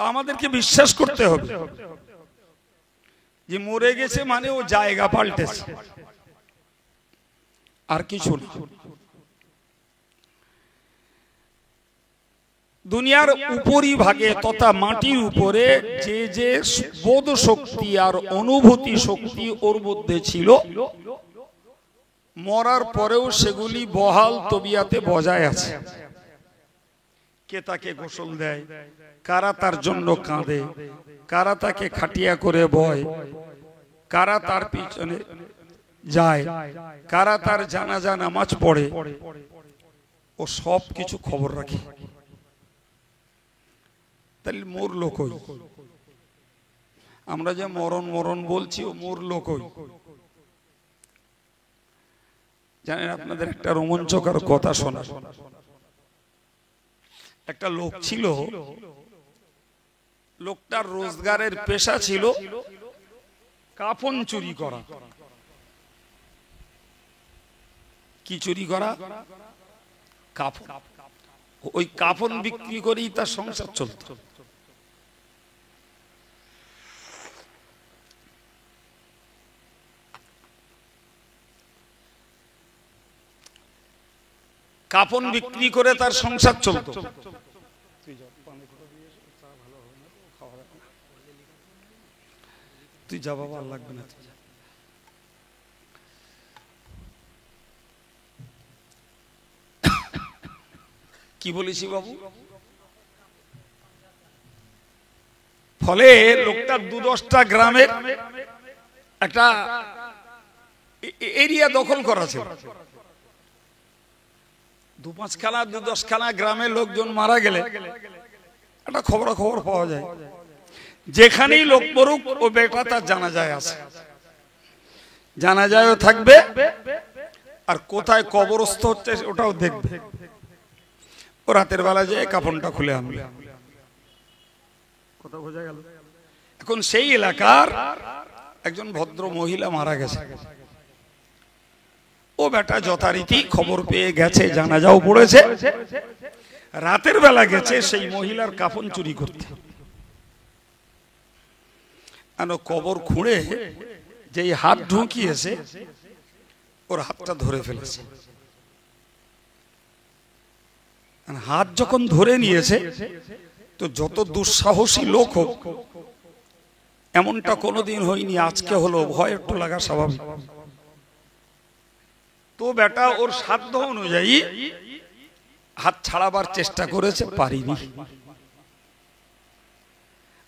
তা আমাদেরকে বিশ্বাস করতে হবে যে মরে গেছে মানে ও জায়গা পাল্টেছে, আর কিছু না। দুনিয়ার উপরি ভাগে তথা মাটির উপরে যে যে বোধ শক্তি আর অনুভূতি শক্তি ওর মধ্যে ছিল, মরার পরেও সেগুলি বহাল তবিয়াতে বজায় আছে। কে তাকে গোসল দেয়, কারা তার জন্য কাঁদে, কারা তাকে খাটিয়া করে বয়, কারা তার পিছনে যায়, কারা তার জানাজা নামাজ পড়ে, ও সব কিছু খবর রাখে। তাহলে মোর লোকই, আমরা যে মরণ মরণ বলছি ও মোর লোকই। জানেন, আপনাদের একটা রোমাঞ্চকর কথা শোনা। একটা লোক ছিল, লোকটার রোজগারের পেশা ছিল কাফন চুরি করা। কি চুরি করা? কাফন। ওই কাফন বিক্রি করেই তার সংসার চলত। কাফন বিক্রি করে তার সংসার চলত। তুই যা বাবা, আর লাগবে না। কি বলেছি বাবু? ফলে লোকটা ২-১০টা গ্রামের একটা এরিয়া দখল করা ছিল। ২-৫খানা ২-১০খানা গ্রামের লোকজন মারা গেলে একটা খবর পাওয়া যায়, যেখানেই লোক মরুক ও বেটা তার জানাজায় আছে, জানাজায়ও থাকবে, আর কোথায় কবরস্থ হচ্ছে ওটাও দেখবে। ও রাতের বেলা যায় কাফনটা খুলে আনবে। কথা বোঝা গেল? এখন সেই এলাকার একজন ভদ্র মহিলা মারা গেছে। ও বেটা যথারীতি খবর পেয়ে গেছে, জানাজাও পড়েছে, রাতের বেলা গেছে সেই মহিলার কাফন চুরি করতে। কবর খুঁড়ে যেই হাত ঢুকিয়েছে, ওর হাতটা ধরে ফেলেছে। হাত যখন ধরে নিয়েছে, তো যত দুঃসাহসী লোক হোক, এমনটা কোনোদিন হয়নি, আজকে হলো, ভয় একটু লাগা স্বাভাবিক। তো বেটা ওর সাধ্য অনুযায়ী হাত ছাড়াবার চেষ্টা করেছে, পারিনি।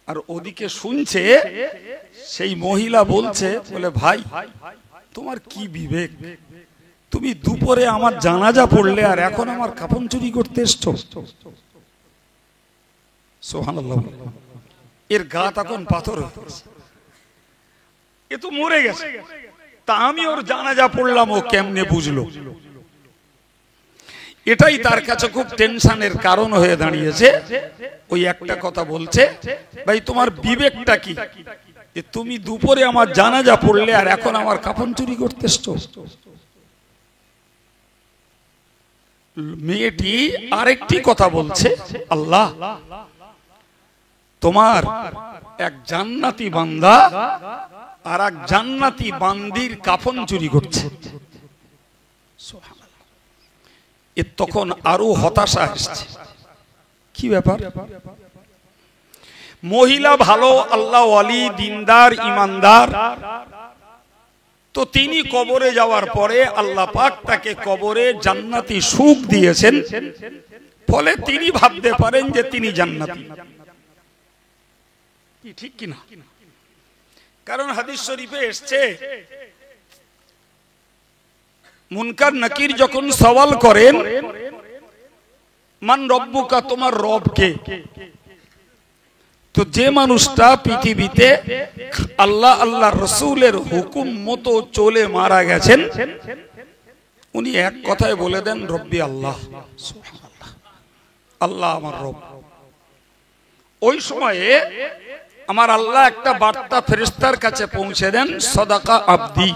আর ওদিকে শুনছে সেই মহিলা বলছে, বলে ভাই তোমার কি বিবেক, তুমি দুপুরে আমার জানাজা পড়লে আর এখন আমার কাফন চুরি করতে এসছো। সুবহানাল্লাহ। এর গা তখন পাথর হয়ে গেছে, এ তো মরে গেছে, তা আমি ওর জানাজা পড়লাম, ও কেমনে বুঝলো? এটাই তার কাছে খুব টেনশনের কারণ হয়ে দাঁড়িয়েছে। ওই একটা কথা বলছে, ভাই তোমার বিবেকটা কি, যে তুমি দুপুরে আমার জানাজা পড়লে আর এখন আমার কাফন চুরি করতে এসছো? মেয়েটি আরেকটি কথা বলছে, আল্লাহ তোমার এক জান্নাতি বান্দা আর এক জান্নাতি বান্দির কাফন চুরি করছে। এর তখন আরো হতাশা আসছে, কি ব্যাপার? মহিলা ভালো, আল্লাহ ওয়ালি, দিনদার, ইমানদার, তো তিনি কবরে যাওয়ার পরে আল্লাহ পাক তাকে কবরে জান্নাতি সুখ দিয়েছেন, ফলে তিনি ভাবতে পারেন যে তিনি জান্নাতি। ঠিক কিনা? কারণ হাদিস শরীফে এসছে, মুনকার নাকির যখন সওয়াল করেন মান রব্বুকা, তোমার রব কে, তো যে মানুষটা পৃথিবীতে আল্লাহ আল্লাহ রসুলের হুকুম মতো চলে মারা গেছেন, উনি এক কথায় বলে দেন রব্বি আল্লাহ, আল্লাহ আমার রব। ওই সময়ে আমার আল্লাহ একটা বার্তা ফেরেশতার কাছে পৌঁছে দেন, সাদাকা আবদি,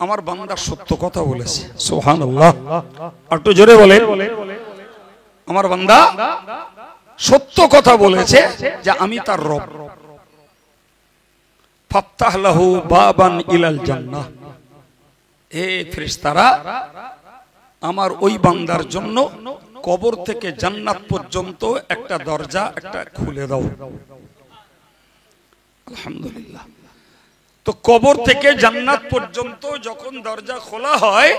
আমার বান্দা সত্য কথা বলেছে। সুবহানাল্লাহ। একটু জোরে বলেন, আমার বান্দা সত্য কথা বলেছে যে আমি তার রব। ফাফতাহ লাহু বাবান ইলাল জান্নাহ, হে ফেরেশতারা আমার ওই বান্দার জন্য কবর থেকে জান্নাত পর্যন্ত একটা দরজা একটা খুলে দাও। আলহামদুলিল্লাহ। তো কবর থেকে জান্নাত পর্যন্ত যখন দরজা খোলা হয়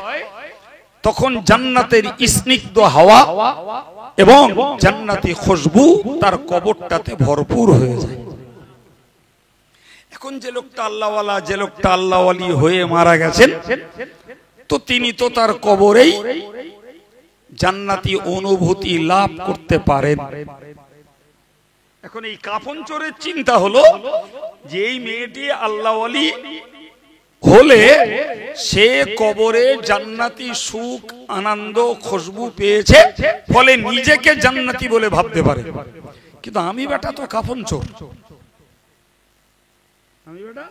তখন জান্নাতের স্নিগ্ধ হাওয়া এবং জান্নাতি খুশবু তার কবরটাতে ভরপুর হয়ে যায়। এখন যে লোকটা আল্লাহওয়ালা, যে লোকটা আল্লাহওয়ালি হয়ে মারা গেছেন, তো তিনি তো তার কবরেই জান্নাতি অনুভূতি লাভ করতে পারেন। এখন এই কাফন চোরের চিন্তা হলো যে এই মেয়েটি আল্লাহওয়ালি হলে সে কবরে জান্নাতি সুখ আনন্দ খুশবু পেয়েছে, ফলে নিজেকে জান্নাতি বলে ভাবতে পারে। কিন্তু আমি বেটা তো কাফন চোর, আমি বেটা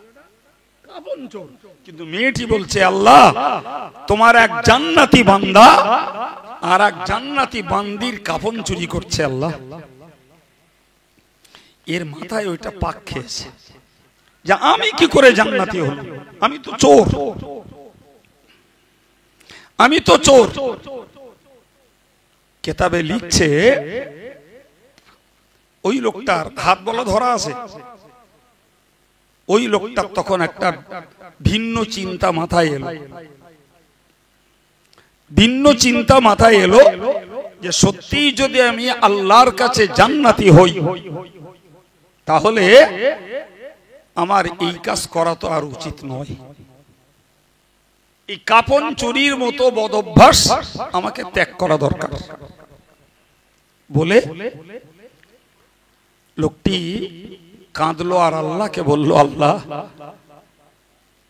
কাফন চোর। কিন্তু মেয়েটি বলছে আল্লাহ তোমার এক জান্নাতি বান্দা আর এক জান্নাতি বান্দির কাফন চুরি করছে। আল্লাহ এর মাথায় ওইটা পাক খেয়েছে যে আমি কি করে জান্নাতি হলাম, আমি তো চোর, আমি তো চোর। কিতাবে লিখছে ওই লোকটার হাত বলা ধরা আছে, ওই লোকটার তখন একটা ভিন্ন চিন্তা মাথায় এলো, ভিন্ন চিন্তা মাথায় এলো যে সত্যি যদি আমি আল্লাহর কাছে জান্নাতি হই তাহলে আমার এই কাজ করা তো আর উচিত নয়। এই কাফন চুরির মতো বদঅভ্যাস আমাকে ত্যাগ করা দরকার বলে লোকটি কাঁদলো আর আল্লাহকে বলল, আল্লাহ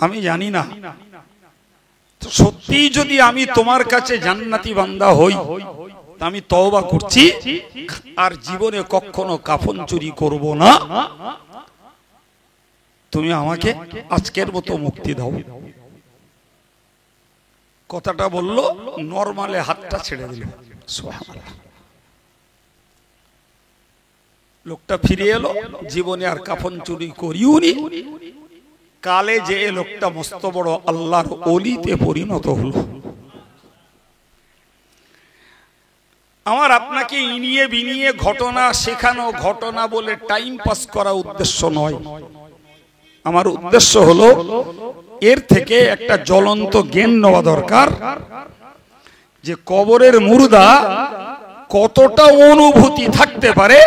আমি জানি না সত্যি যদি আমি তোমার কাছে জান্নাতি বান্দা হই, আমি তওবা করছি আর জীবনে কখনো কাফন চুরি করব না, তুমি আমাকে আজকের মতো মুক্তি দাও। কথাটা বললো, নরমালে হাতটা ছেড়ে দিল। সুবহানাল্লাহ। লোকটা ফিরে এলো, জীবনে আর কাফন চুরি করিওনি। কালে যে লোকটা মস্ত বড় আল্লাহর ওলিতে পরিণত হলো। আমার আপনাকে ইনিয়ে বিনিয়ে ঘটনা শেখানো, ঘটনা বলে টাইম পাস করা উদ্দেশ্য নয়। আমার উদ্দেশ্য হলো এর থেকে একটা জ্বলন্ত জ্ঞান নেওয়া দরকার যে কবরের মুর্দা কতটা অনুভূতি থাকতে পারে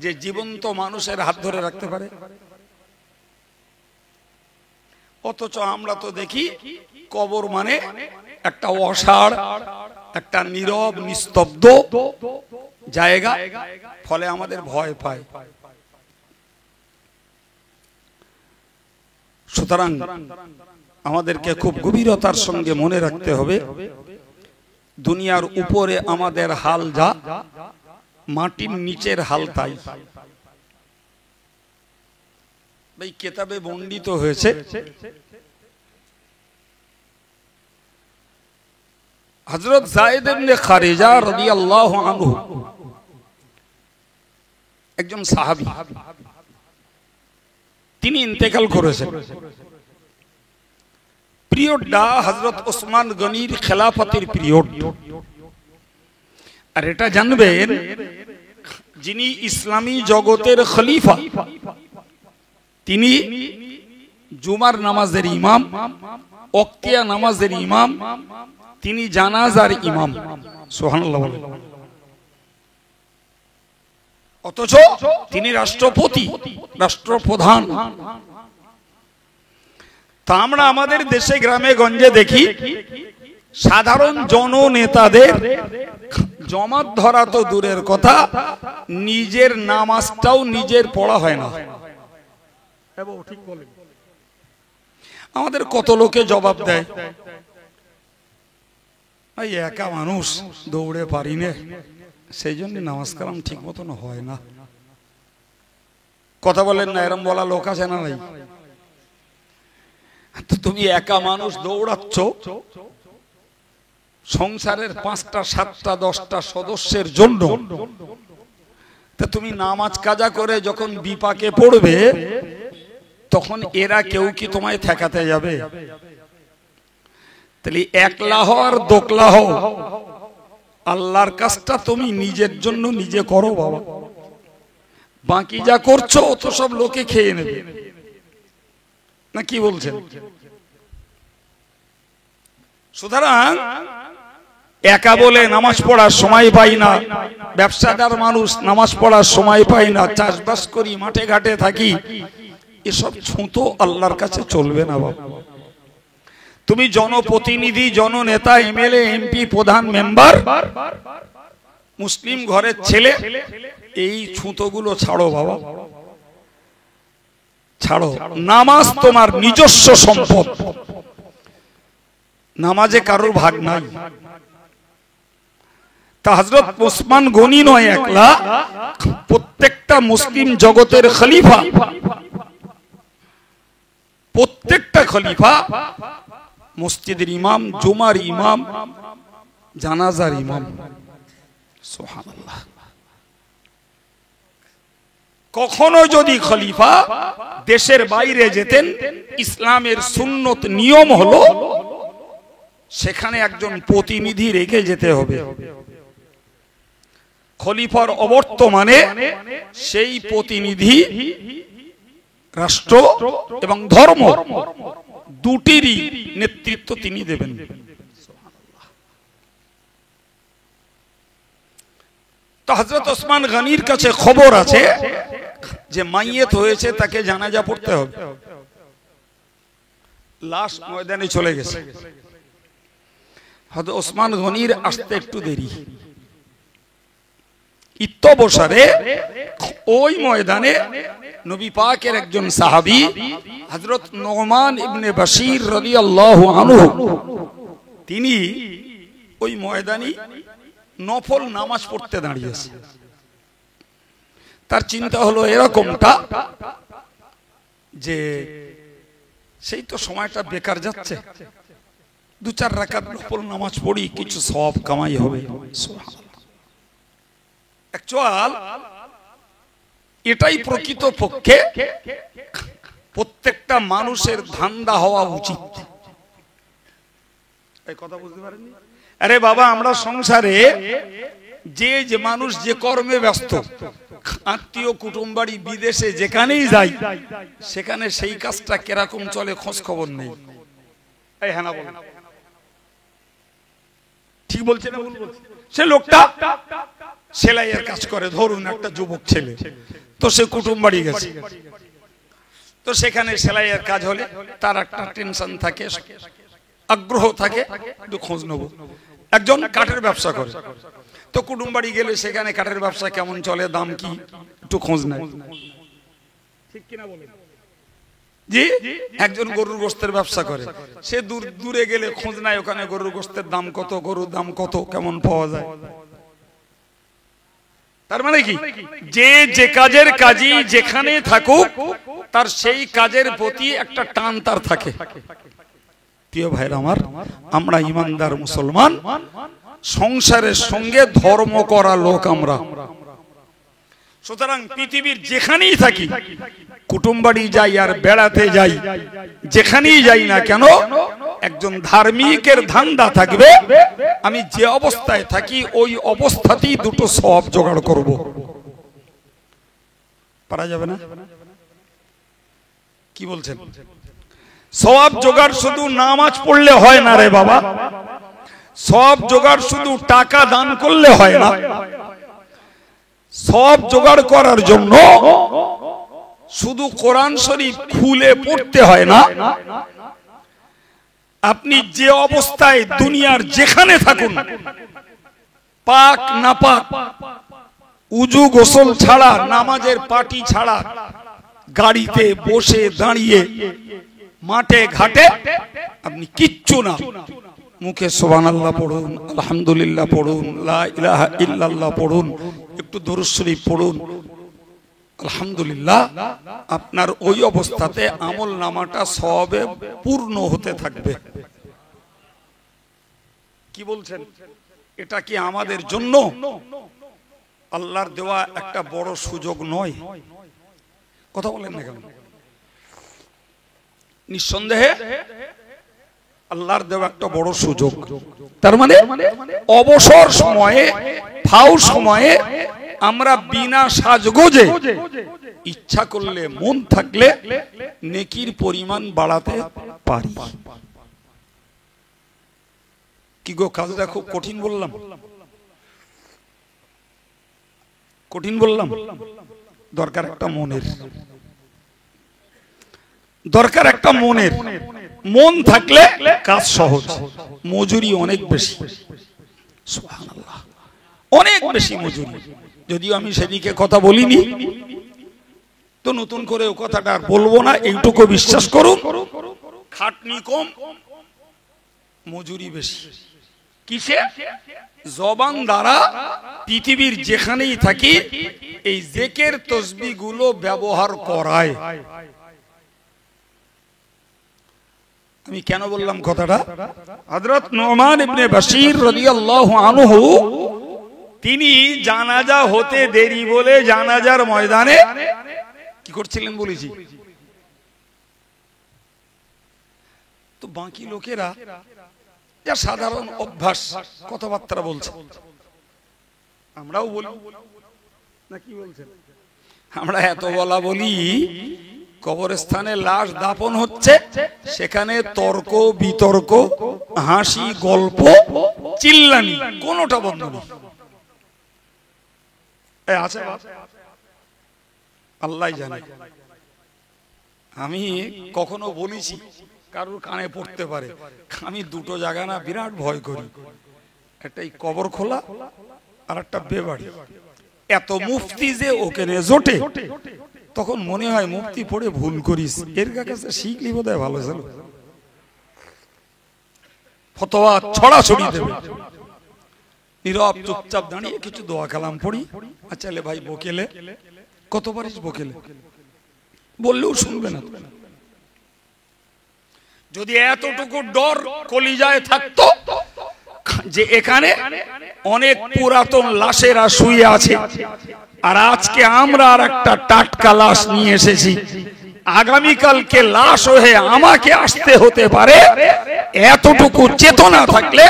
যে জীবন্ত মানুষের হাত ধরে রাখতে পারে। অথচ আমরা তো দেখি কবর মানে একটা অসাড়, একটা নীরব নিস্তব্ধ জায়গা, ফলে আমাদের ভয় পায়। সুতরাং আমাদেরকে খুব গভীরতার সঙ্গে মনে রাখতে হবে দুনিয়ার উপরে আমাদের হাল যা, মাটির নিচের হাল তাই। ভাই কিতাবে বর্ণিত হয়েছে হযরত যায়েদ ইবনে খারিজা রাদিয়াল্লাহু আনহু একজন সাহাবী, তিনি ইন্তেকাল করেছেন। পিরিয়ডটা হযরত ওসমান গনির খেলাফতের পিরিয়ড। আর এটা জানবেন যিনি ইসলামী জগতের খলিফা তিনি জুমার নামাজের ইমাম, ওয়াক্তিয়া নামাজের ইমাম, তিনি জানাজার ইমাম। সুবহানাল্লাহ। অথচ তিনি রাষ্ট্রপতি, রাষ্ট্রপ্রধান। তা আমরা আমাদের দেশে গ্রামে গঞ্জে দেখি সাধারণ জননেতাদের জমাত ধরা তো দূরের কথা, নিজের নামাজটাও নিজের পড়া হয় না। আমাদের কত লোকে জবাব দেয়, একা মানুষ দৌড়ে পারি না, সেই জন্য নামাজ কালাম ঠিক মতন হয় না। কথা বলেন না, এরম বলা লোক আছে না নাই? তো তুমি একা মানুষ দৌড়াচ্ছ, সংসারের 5টা 7টা 10টা সদস্যের জন্য তা তুমি নামাজ কাজা করে যখন বিপাকে পড়বে তখন এরা কেউ কি তোমায় ঠেকাতে যাবে? তাহলে একলা হও আর দোকলা হও, আল্লাহর কাজটা তুমি নিজের জন্য নিজে করো বাবা। বাকি যা করছো তো সব লোকে খেয়ে নেবে, না কি বলছেন? সুতরাং একা বলে নামাজ পড়ার সময় পাই না, ব্যবসাদার মানুষ নামাজ পড়ার সময় পাই না, চাষবাস করি, মাঠে ঘাটে থাকি, এসব ছুতো আল্লাহর কাছে চলবে না বাবা। তুমি জনপ্রতিনিধি, জননেতা, এমএলএ, এমপি, প্রধান, মেম্বার, মুসলিম ঘরের ছেলে, এই ছুতোগুলো ছাড়ো বাবা, ছাড়ো। নামাজ তোমার নিজস্ব সম্পদ, নামাজে কারোর ভাগ নাই। তা হযরত ওসমান গনি নয় একলা, প্রত্যেকটা মুসলিম জগতের খলিফা, প্রত্যেকটা খলিফা মসজিদের ইমাম, জুমার ইমাম, জানাজার ইমাম। সুবহানাল্লাহ। কখনো যদি খলিফা দেশের বাইরে যেতেন, ইসলামের সুন্নত নিয়ম হলো সেখানে একজন প্রতিনিধি রেখে যেতে হবে। খলিফার অবর্তমানে সেই প্রতিনিধি রাষ্ট্র এবং ধর্ম দুটিরই নেতৃত্ব তিনি দেবেন। তো হযরত ওসমান গনির কাছে খবর আছে যে মাইয়েত হয়েছে, তাকে জানাজা পড়তে হবে। লাশ ময়দানে চলে গেছে, হযরত ওসমান গনির আসতে একটু দেরি। ইত্তবসরে ওই ময়দানে নবী পাকের একজন সাহাবী হযরত নুমান ইবনে বাশির রাদিয়াল্লাহু আনহু, তিনি ওই ময়দানে নফল নামাজ পড়তে দাঁড়িয়েছে। তার চিন্তা হলো এরকমটা যে সেই তো সময়টা বেকার যাচ্ছে, দু চার রাকাত নফল নামাজ পড়ি, কিছু সওয়াব কামাই হবে। অ্যাকচুয়াল এটাই প্রকৃত পক্ষে প্রত্যেকটা মানুষের ধান্দা হওয়া উচিত। এই কথা বুঝতে পারেননি? আরে বাবা, আমরা সংসারে যে মানুষ যে কর্মে ব্যস্ত, আত্মীয় কুটুম বাড়ি বিদেশে যেখানেই যাই, সেখানে সেই কাজটা কিরকম চলে খোঁজ খবর নেই। এই হ্যাঁ না বল, ঠিক বলছে না ভুল বলছে? সে লোকটা সেলাইয়ের কাজ করে, ধরুন একটা যুবক ছেলে, তো সে কুটুম বাড়ি গেছে, তো সেখানে সেলাইয়ের কাজ হলে তার একটা টেনশন থাকে, আগ্রহ থাকে, একটু খোঁজ নেব। একজন কাঠের ব্যবসা করে, তো কুটুম বাড়ি গেলে সেখানে কাঠের ব্যবসা কেমন চলে, দাম কি, একটু খোঁজ নেয়, ঠিক কিনা বলেন? জি। একজন গরুর গোশতের ব্যবসা করে, সে দূরে গেলে খোঁজ নেয় ওখানে গরুর গোশতের দাম কত, গরুর দাম কত, কেমন পাওয়া যায়। তার মানে কি, যে কাজের কাজী যেখানে থাকুক, তার সেই কাজের প্রতি একটা টান তার থাকে। প্রিয় ভাইরা আমার, আমরা ইমানদার মুসলমান, সংসারের সঙ্গে ধর্ম করা লোক আমরা। সুতরাং পৃথিবীর যেখানেই থাকি, কুটুম বাড়ি যাই আর বেড়াতে যাই, যেখানেই যাই না কেন, একজন ধার্মিকের ধান্দা থাকবে আমি যে অবস্থায় থাকি ওই অবস্থাতেই দুটো সওয়াব জোগাড় করব। পারা যাবে না? কি বলছেন? সওয়াব জোগাড় শুধু নামাজ পড়লে হয় না রে বাবা, সওয়াব জোগাড় শুধু টাকা দান করলে হয় না। সওয়াব জোগাড় করার জন্য শুধু কোরআন শরীফ খুলে পড়তে হয় না। আপনি যে অবস্থায় দুনিয়ার যেখানে থাকুন, পাক না পাক, উজু গোসল ছাড়া, নামাজের পাটি ছাড়া, গাড়িতে বসে দাঁড়িয়ে, মাঠে ঘাটে, আপনি কিচ্ছু না, মুখে সুবহানাল্লাহ পড়ুন, আলহামদুলিল্লাহ পড়ুন, লা ইলাহা ইল্লাল্লাহ পড়ুন, একটু দরুদ শরীফ পড়ুন, আলহামদুলিল্লাহ, আপনার ওই অবস্থাতে আমল নামাটা সওয়াবে পূর্ণ হতে থাকবে। কি বলছেন? এটা কি আমাদের জন্য? আল্লাহর দেওয়া একটা বড় সুযোগ নয়? কথা বলেন না কেন? নিঃসন্দেহে আল্লাহর দেওয়া একটা বড় সুযোগ। তার মানে অবসর সময়ে, ফাউ সময়ে আমরা বিনা সাজগোজে ইচ্ছা করলে, মন থাকলে নেকির পরিমাণ বাড়াতে পারি। কি গো, কাজটা খুব কঠিন বললাম? কঠিন বললাম? দরকার একটা মনের, দরকার একটা মনের। মন থাকলে কাজ সহজ, মজুরি অনেক বেশি। সুবহানাল্লাহ, অনেক বেশি মজুরি। যদিও আমি সেদিকে কথা বলিনি, তো নতুন করে ও কথাটা আর বলবো না। এইটুকু বিশ্বাস করুন, খাটনি কম, মজুরি বেশি। কিসে? জবান দ্বারা পৃথিবীর যেখানেই থাকি এই জিকির তাসবিহ গুলো ব্যবহার করায়। আমি কেন বললাম কথাটা? হযরত নুমান ইবনে বাশীর রাদিয়াল্লাহু আনহু তিনি জানাজা হতে দেরি বলে জানাজার ময়দানে কি করছিলেন বলেছি। তো বাকি লোকেরা যা সাধারণ অভ্যাস কথাবার্তা বলছে, আমরাও বলি না, কি বলছেন? আমরা এত বলা বলি, কবরস্থানে লাশ দাফন হচ্ছে, সেখানে তর্ক বিতর্ক, হাসি গল্প, চিল্লানি, কোনোটা বন্ধ নেই। আছে আল্লাহ জানে। আমি কখনো বলেছি, কারোর কানে পড়তে পারে, আমি দুটো জায়গা না বিরাট ভয় করি। একটা এই কবর খোলা, আর একটা বেবাড়ি। এত মুফতি যে ওখানে জোটে, তখন মনে হয় মুফতি পড়ে ভুল করিস, এর কাছে শিখলি বোধহয় ভালো ছিল। ফতোয়া ছড়াছড়ি দেবে। নীরব চুপচাপ দাঁড়িয়ে কিছু দোয়া কালাম পড়ি। আচ্ছা লে ভাই বকেলে, কত পারিস বকেলে? বললেও শুনবে না। যদি এতটুকু ডর কলিজায় থাকতো যে এখানে অনেক পুরাতন লাশেরা শুয়ে আছে, আর আজকে আমরা আর একটা টাটকা লাশ নিয়ে এসেছি, আগামীকালকে লাশ হয়ে আমাকে আসতে হতে পারে, এতটুকু চেতনা থাকলে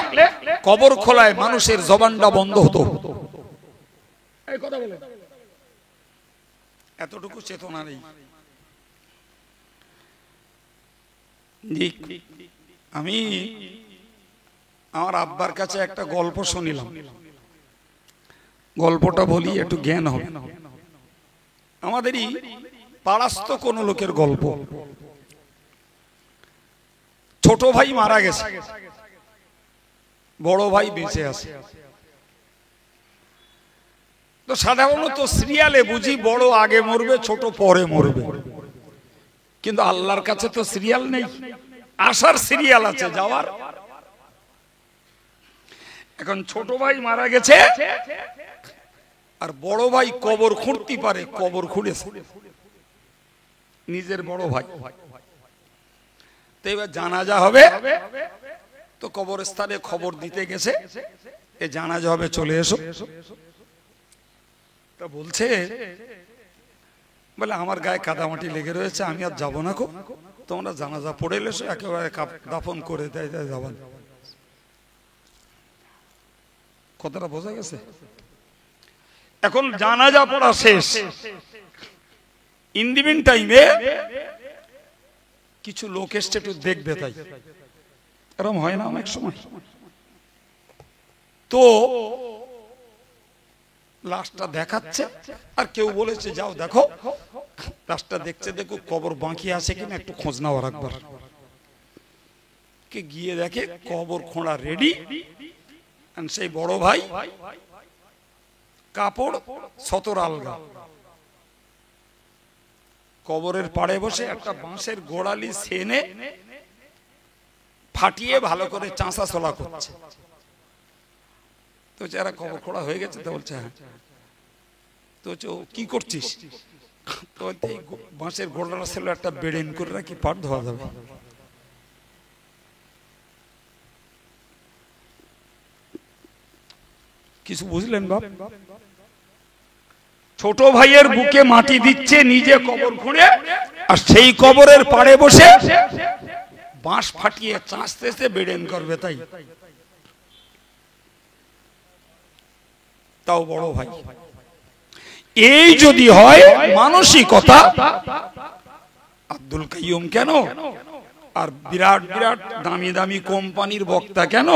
কবর খোলায় মানুষের জবানটা বন্ধ হতো। এই কথা বলে, এতটুকু চেতনা নেই। আমি আমার আব্বার কাছে একটা গল্প শুনিলাম, গল্পটা বলি, একটু জ্ঞান হবে। আমাদেরই পাড়াস্ত কোন লোকের গল্প। ছোট ভাই মারা গেছে, বড় ভাই বেঁচে আছে। তো সাধারণত সিরিয়ালে বুঝি বড় আগে মরবে, ছোট পরে মরবে। কিন্তু আল্লাহর কাছে তো সিরিয়াল নেই, আসার সিরিয়াল আছে, যাওয়ার। এখন ছোট ভাই মারা গেছে, আর বড় ভাই কবর খুঁড়তে পারে, কবর খুঁড়েছে নিজের বড় ভাই। তো এবার জানাজা হবে, তো কবরস্থানে খবর দিতে গেছে, এ জানাজা হবে, চলে এসো। তা বলছে, বলে আমার গায়ে কাদামাটি লেগে রয়েছে, আমি আর যাবো না, তোমরা জানাজা পড়ে এসো, একেবারে দাফন করে দেয় যাবেন। কথাটা বোঝা গেছে? এখন জানাজা পড়া শেষ, ইন দি মিন টাইমে কিছু লোক এসে একটু দেখবে, তাই এরকম হয় না অনেক সময়। তো লাশটা দেখাচ্ছে, আর কেউ বলেছে যাও দেখো, লাশটা দেখছে, দেখো কবর বাকি আছে কিনা, একটু খোঁজ নাও একবার। কে গিয়ে দেখে কবর খোঁড়া রেডি। সেই বড় ভাই কাপড় সতর আলগা, কবরের পাড়ে বসে একটা বাঁশের গোড়ালি সেনে ফাটিয়ে ভালো করে চাঁচা চলা করছে। তো যারা কবর খোঁড়া হয়ে গেছে, তো বলছে হ্যাঁ। তো কি করছিস? তো বাঁশের গোড়াটা ছিল একটা বেড়েন করে রাখি, পাট ধোয়া যাবে। কিছু বুঝলেন বাপ? ছোট ভাইয়ের বুকে মাটি দিচ্ছে, নিজে কবর খুঁড়ে, আর সেই কবরের পাড়ে বসে বাঁশ ফাটিয়ে চাঁচতেছে, বেড়েন করবে। তাই তাও বড় ভাই। এই যদি হয় মানসিকতা, আব্দুল কাইয়ুম কেন আর বিরাট বিরাট দামি দামি কোম্পানির বক্তা কেন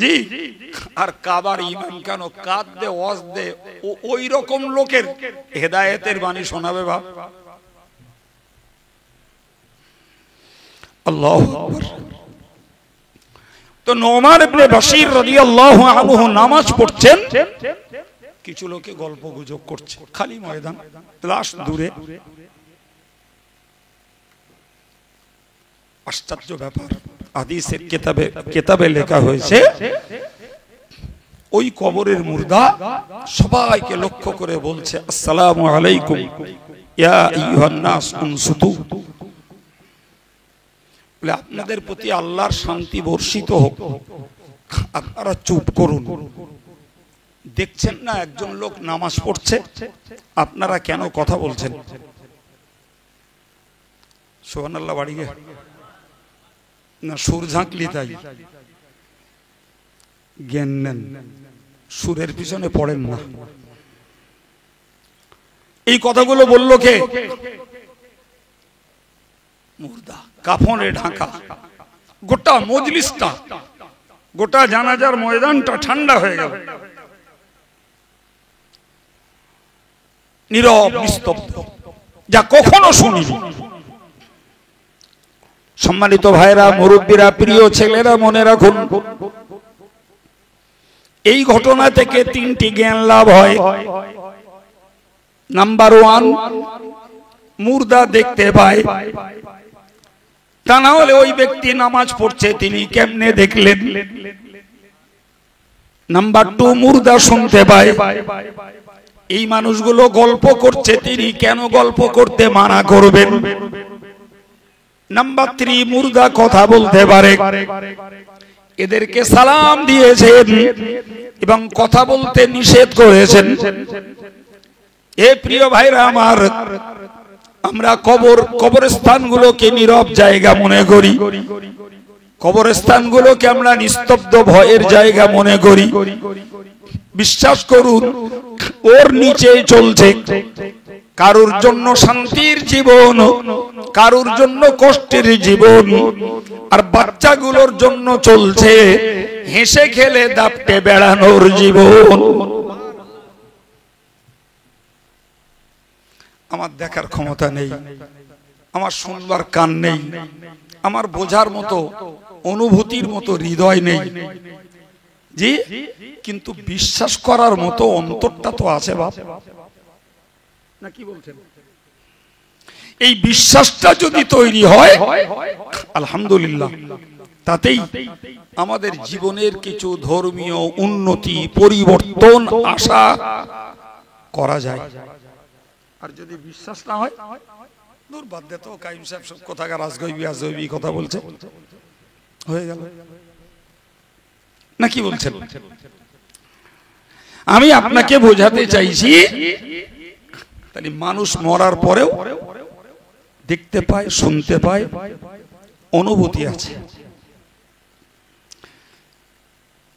জি, আর কাবার ইমাম কেন কাদ দে ওয়াজ দে, ওই রকম লোকের হেদায়েতের বাণী শোনাবে? বাপ, আল্লাহু আকবার। তো নোমান ইবনে বাশির রাদিয়াল্লাহু আনহু নামাজ পড়ছেন, কিছু লোকে গল্প গুজব করছে, খালি ময়দান, লাশ দূরে। আশ্চর্য ব্যাপার, হাদিসের কিতাবে লেখা হয়েছে, ওই কবরের মুর্দা সবাইকে লক্ষ্য করে বলছে, আসসালামু আলাইকুম ইয়া আইয়ুহান নাস উনসুতু, বলে আপনাদের প্রতি আল্লাহর শান্তি বর্ষিত হোক, আপনারা চুপ করুন। দেখছেন না একজন লোক নামাজ পড়ছে, আপনারা কেন কথা বলছেন? সুবহানাল্লাহ, বাড়ি গে না সুর ঝাঁকলি তাই জ্ঞান নেন, সুরের পিছনে পড়েন না। এই কথাগুলো বললো কে? মুর্দা, কাফনে ঢাকা। গোটা মজলিসটা, গোটা জানাজার ময়দানটা ঠান্ডা হয়ে গেল, নীরব নিস্তব্ধ, যা কখনো শুনিনি। সম্মানিত ভাইরা, মুরব্বীরা, প্রিয় ছেলেরা, মনে রাখুন, এই ঘটনা থেকে তিনটি জ্ঞান লাভ হয়। নাম্বার ওয়ান, মুর্দা দেখতে পায়, তা না হলে ওই ব্যক্তি নামাজ পড়ছে, তিনি কেমনে দেখলেন? নাম্বার টু, মুর্দা শুনতে পায়, এই মানুষগুলো গল্প করছে, তিনি কেন গল্প করতে মানা করবেন? নাম্বার থ্রি, মুর্দা কথা বলতে পারে, এদেরকে সালাম দিয়েছেন এবং কথা বলতে নিষেধ করেছেন। এ প্রিয় ভাইরা আমার, আমরা কবরস্থানগুলোকে নীরব জায়গা মনে করি, কবরস্থানগুলোকে আমরা নিস্তব্ধ ভয়ের জায়গা মনে করি। বিশ্বাস করুন, ওর নিচে চলছে কারুর জন্য শান্তির জীবন, কারুর জন্য কষ্টের জীবন, আর বাচ্চাগুলোর জন্য চলছে হেসে খেলে দাপটে বেড়ানোর জীবন। আমার দেখার ক্ষমতা নেই, আমার শুনবার কান নেই, আমার বোঝার মতো অনুভূতির মতো হৃদয় নেই জি, কিন্তু বিশ্বাস করার মতো অন্তরটা তো আছে বাপ, না কি বলছেন? এই বিশ্বাসটা যদি তৈরি হয়, আলহামদুলিল্লাহ, তাতেই আমাদের জীবনের কিছু ধর্মীয় উন্নতি, পরিবর্তন আশা করা যায়। আর যদি বিশ্বাস না হয়, দূর বাদ দে তো, কাইম সাহেব সব কথাকার আজগবি আজগবি কথা বলছে, হয়ে গেল, না কি বলছেন? আমি আপনাকে বোঝাতে চাইছি, তাহলে মানুষ মরার পরেও দেখতে পায়, শুনতে পায়, অনুভূতি আছে।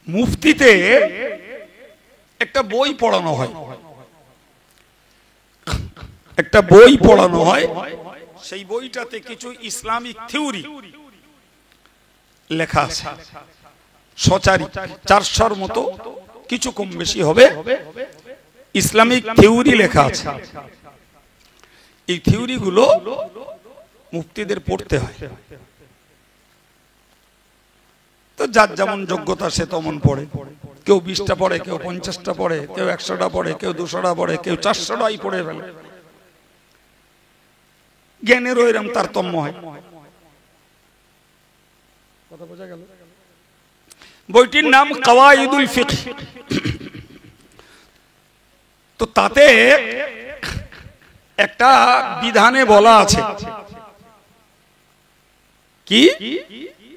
মুফতিতে একটা বই পড়ানো হয়, একটা বই পড়ানো হয়, সেই বইটাতে কিছু ইসলামিক থিওরি লেখা আছে, সচারি 400-র মতো, কিছু কম বেশি হবে, ইসলামিক থিওরি লেখা আছে। এই থিওরি গুলো মুফতিদের পড়তে হয়, তো যার যেমন যোগ্যতা সে তেমন পড়ে। কেউ 20টা পড়ে, কেউ 50টা পড়ে, কেউ 100টা পড়ে, কেউ 200টা পড়ে, কেউ 400টাই পড়ে ফেলে। জ্ঞানেরও এরকম তারতম্য হয়। কথা বোঝা গেল? বইটির নাম কাওয়াইদুল ফিকহ। তো তাতে একটা বিধানে বলা আছে, কি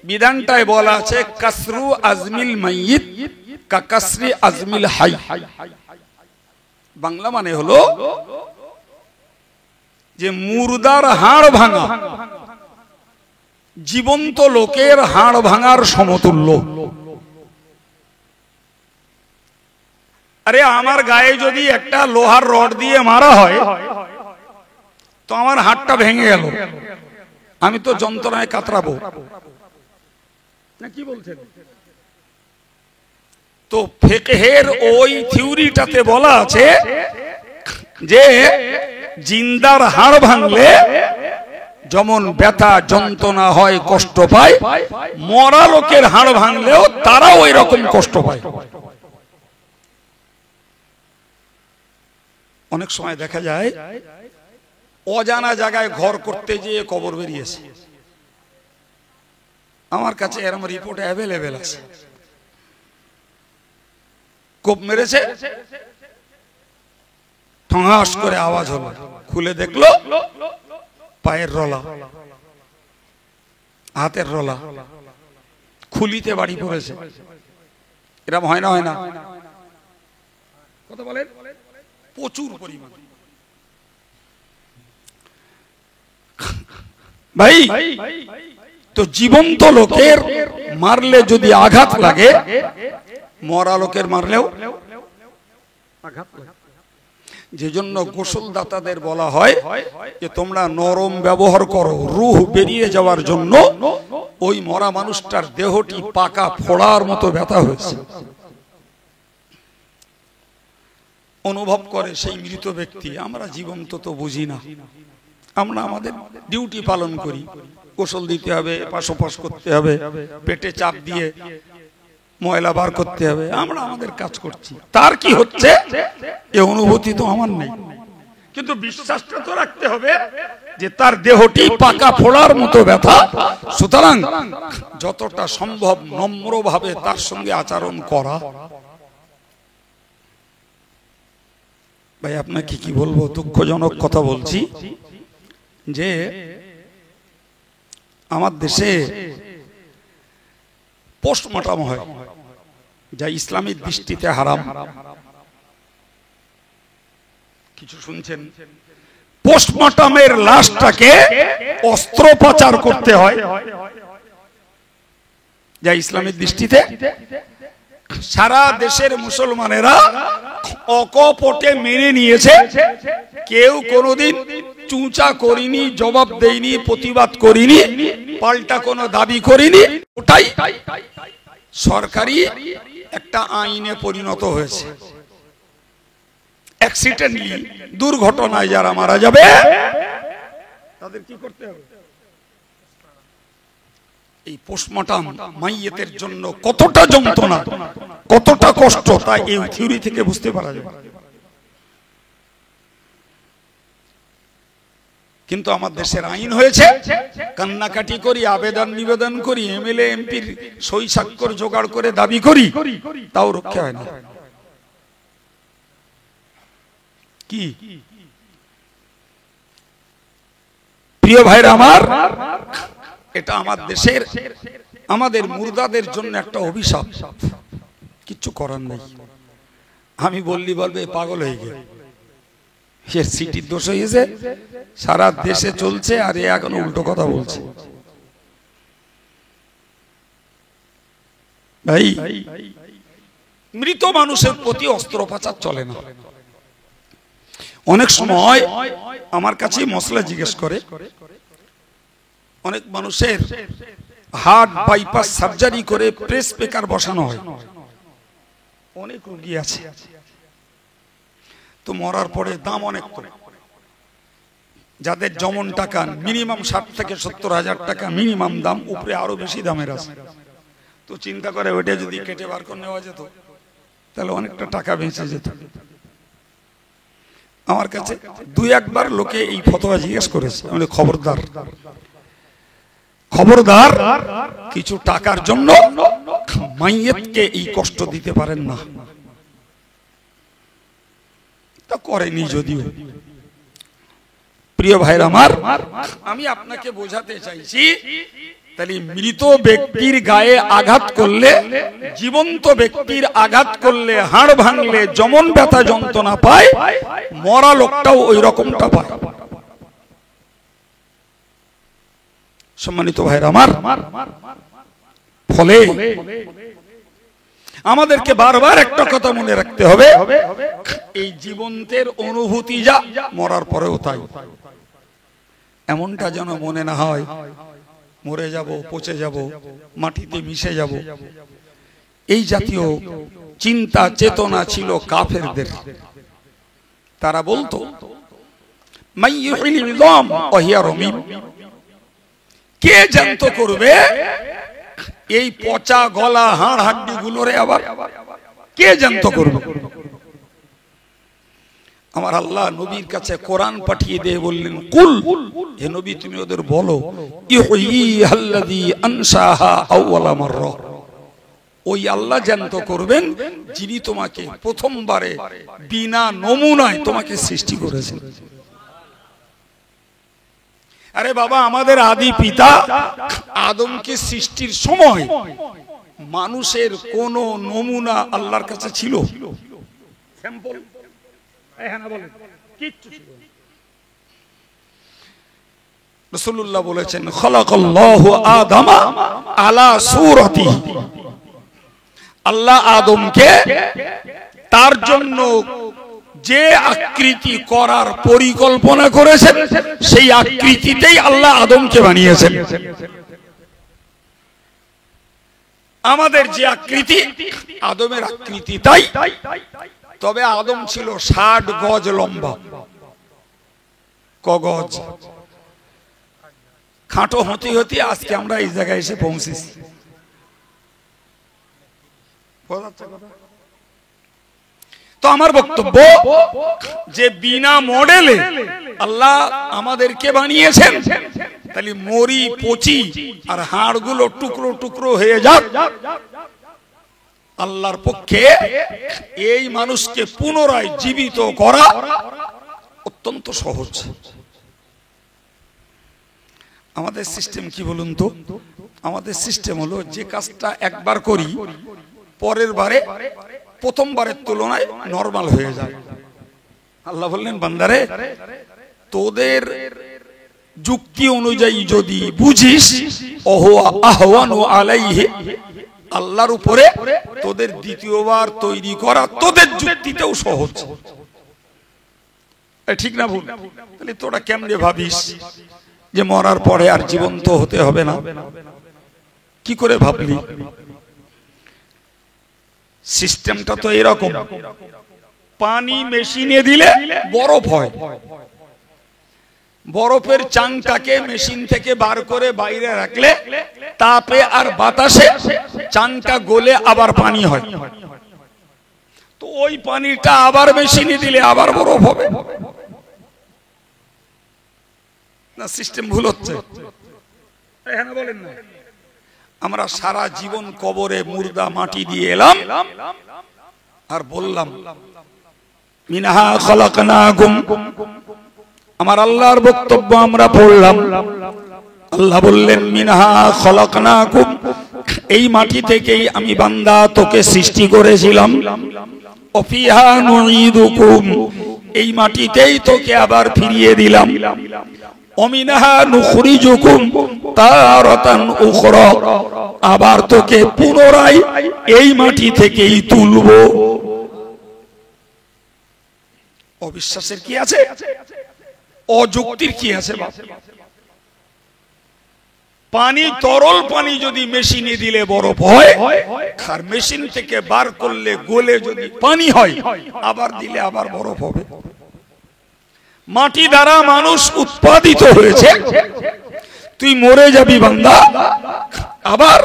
বিধানটায় বলা আছে, কাসরু আজমিল মাইয়িত কা কাসরি আজমিল হাই। বাংলা মানে হলো যে মুর্দার হাড় ভাঙা জীবন্ত লোকের হাড় ভাঙার সমতুল্য। আরে আমার গায়ে যদি একটা লোহার রড দিয়ে মারা হয় তো আমার হাড়টা ভেঙে গেল, আমি তো যন্ত্রণায় কাতরাবো না, কি বলছেন? তো ফিকহের ওই থিওরিটাতে বলা আছে যে জিন্দার হাড় ভাঙলে যেমন ব্যথা যন্ত্রণা হয়, কষ্ট পায়, মরা লোকের হাড় ভাঙলেও তারা ওই রকম কষ্ট পায়। অনেক সময় দেখা যায় অজানা জায়গায় ঘর করতে যেয়ে কবর বেরিয়েছে। আমার কাছে এরকম রিপোর্ট অ্যাভেলেবেল আছে। কোপ মেরেছে, ঠঙাস করে আওয়াজ হলো, খুলে দেখলো পায়ের রলা, হাতের রলা, খুলিতে বাড়ি পড়েছে। এরকম হয় না? হয় না? কথা বলেন। প্রচুর পরিমাণ। ভাই তো জীবন্ত লোকের মারলে যদি আঘাত লাগে, মরা লোকের মারলেও আঘাত লাগে। যে জন্য গোসল দাতাদের বলা হয় যে তোমরা নরম ব্যবহার করো, রূহ বেরিয়ে যাওয়ার জন্য। ওই মরা মানুষটার দেহটি পাকা ফোড়ার মতো ব্যথা হয়েছে, অনুভব করে সেই মৃত ব্যক্তি। আমরা জীবন্ত তো বুঝি না, আমরা আমাদের ডিউটি পালন করি। গোসল দিতে হবে, পাশোপাশ করতে হবে, পেটে চাপ দিয়ে ময়লা বার করতে হবে, আমরা আমাদের কাজ করছি। তার কি হচ্ছে এ অনুভূতি তো আমার নেই, কিন্তু বিশ্বাসটা তো রাখতে হবে যে তার দেহটি পাকা ফোড়ার মতো ব্যথা। সুতরাং যতটা সম্ভব নম্রভাবে তার সঙ্গে আচরণ করা। ভাই আপনাকে কি বলবো, দুঃখজনক কথা বলছি যে আমার দেশে পোস্টমর্টম হয়, যা ইসলামী দৃষ্টিতে হারাম। কিছু শুনছেন? পোস্টমর্টমের লাশটাকে অস্ত্রোপচার করতে হয়, যা ইসলামের দৃষ্টিতে। সারা দেশের মুসলমানেরা অকপটে মেনে নিয়েছে, কেউ কোনোদিন চুঁচা করিনি, জবাব দেয়নি, প্রতিবাদ করিনি, পাল্টা কোনো দাবি করিনি। ওটাই সরকারি একটা আইনে পরিণত হয়েছে। অ্যাক্সিডেন্টলি, দুর্ঘটনায় যারা মারা যাবে তাদের কি করতে হবে? এই পোস্টমর্টম মাইয়েতের জন্য কতটা যন্ত্রণা, কতটা কষ্ট, তা এই থিওরি থেকে বুঝতে পারা যায়। কিন্তু আমার দেশের আইন হয়েছে কান্নাকাটি করি, আবেদন নিবেদন করি, এমএলএ এমপির সই স্বাক্ষর জোগাড় করে দাবি করি, তাও রক্ষা হয় না। কি প্রিয় ভাইরা আমার, এটা আমার দেশের, আমাদের মুর্দাদের জন্য একটা অভিশাপ। কিচ্ছু করার নেই। আমি বললি বলবে পাগল হয়ে গেল, সে সিটির দোষ হয়েছে, সারা দেশে চলছে, আর এ এখন উল্টো কথা বলছে। ভাই মৃত মানুষের প্রতি অস্ত্রোপচার চলে না। অনেক সময় আমার কাছে মশলা জিজ্ঞেস করে, অনেক মানুষের হার্ট বাইপাস সার্জারি করে প্রেস পেকার বসানো হয়, অনেক রোগী আছে, তো মরার পরে দাম অনেক করে। যাদের যেমন টাকা, মিনিমাম 60 থেকে 70 হাজার টাকা মিনিমাম দাম, উপরে আরো বেশি দামের আছে। তো চিন্তা করে ওইটা যদি কেটে বার করে নেওয়া যেত তাহলে অনেকটা টাকা বেঁচে যেত। আমার কাছে 2-1 বার লোকে এই ফতোয়া জিজ্ঞেস করেছে। আমি খবরদার, খবরদার, কিছু টাকার জন্য মাইয়েতকে এই কষ্ট দিতে পারেন না। তা করেনি যদিও। প্রিয় ভাইরা আমার, আমি আপনাকে বোঝাতে চাইছি তাহলে মৃত ব্যক্তির গায়ে আঘাত করলে, জীবন্ত ব্যক্তির আঘাত করলে, হাড় ভাঙলে যেমন ব্যথা যন্ত্রণা পায়, মরা লোকটাও ওই রকমটা পায়। সম্মানিত ভাইরা আমার, ফলে আমাদেরকে বারবার একটা কথা মনে রাখতে হবে, এই জীবন্তের অনুভূতি যা, মরার পরেও তাই। এমনটা যেন মনে না হয় মরে যাব, পচে যাব, মাটিতে মিশে যাব। এই জাতীয় চিন্তা চেতনা ছিল কাফেরদের। তারা বলতো কে জ্যান্ত করবে এই পচা গলা হাড় হাড্ডি গুলোরে, আবার কে জ্যান্ত করবে? আমার আল্লাহ নবীর কাছে কোরআন পাঠিয়ে দিয়ে বললেন, কুল, হে নবী তুমি ওদের বলো, ইহয়িহাল্লাযী আনশাহা আউওয়ালা মাররা, ওই আল্লাহ জ্যান্ত করবেন যিনি তোমাকে প্রথমবারে বিনা নমুনায় তোমাকে সৃষ্টি করেছেন। আরে বাবা, আমাদের আদি পিতা আদমকে সৃষ্টির সময় মানুষের কোন নমুনা আল্লাহর কাছে ছিল? রাসূলুল্লাহ বলেছেন, খালাকাল্লাহু আদামা আলা সূরাতিহি, আল্লাহ আদমকে তার জন্য যে আকৃতি করার পরিকল্পনা করেছেন সেই আকৃতিতেই আল্লাহ আদমকে বানিয়েছেন। আমাদের যে আকৃতি, আদমের আকৃতি তাই। তবে আদম ছিল 60 গজ লম্বা। ক গজ? খাটো হতে হতে আজকে আমরা এই জায়গায় এসে পৌঁছেছি। তো আমার বক্তব্য যে বিনা মডেলে আল্লাহ আমাদেরকে বানিয়েছেন, তাহলে মরি পচি আর হাড়গুলো টুকরো টুকরো হয়ে যাক, আল্লাহর পক্ষে এই মানুষকে পুনরায় জীবিত করা অত্যন্ত সহজ। আমাদের সিস্টেম কি বলুন তো? আমাদের সিস্টেম হলো যে কাজটা একবার করি, পরের বারে প্রথমবারের তুলনায় নরমাল হয়ে যায়। আল্লাহ বললেন, বান্দারে তোদের যুক্তি অনুযায়ী যদি বুঝিস, আহওয়ানু আলাইহি, আল্লাহর উপরে তোদের দ্বিতীয়বার তৈরি করা তোদের যুক্তিতেও সহজ। ঠিক না ভুল? তাহলে তোরা কেমনে ভাবিস যে মরার পরে আর জীবন্ত হতে হবে না? কি করে ভাবলি? সিস্টেমটা তো এরকম, পানি মেশিনে দিলে বরফ হয়, বরফের চাংটাকে মেশিন থেকে বার করে বাইরে রাখলে তাপে আর বাতাসে চাংটা গলে আবার পানি হয়। তো ওই পানিটা আবার মেশিনে দিলে আবার বরফ হবে না? সিস্টেম ভুল হচ্ছে। হ্যাঁ বলেন না? আমরা সারা জীবন কবরে মুর্দা মাটি দিয়ে এলাম আর বললাম মিনহা খালাকনাকুম। আমার আল্লাহর বক্তব্য আমরা পড়লাম, আল্লাহ বললেন মিনহা খালাকনাকুম, এই মাটি থেকেই আমি বান্দা তোকে সৃষ্টি করেছিলাম। ওয়াফিহা নুঈদুকুম, এই মাটিতেই তোকে আবার ফিরিয়ে দিলাম। ওমিনহা নুখরিজুকুম তারাতান উখরা, আবার তোকে পুনরায় এই মাটি থেকেই তুলব। অবিশ্বাসের কি আছে? অযুক্তির কি আছে? পানি, তরল পানি যদি মেশিনে দিলে বরফ হয়, আর মেশিন থেকে বার করলে গলে যদি পানি হয়, আবার দিলে আবার বরফ হবে। মাটি দ্বারা মানুষ উৎপাদিত হয়েছে, তুই মরে যাবি বান্দা, আবার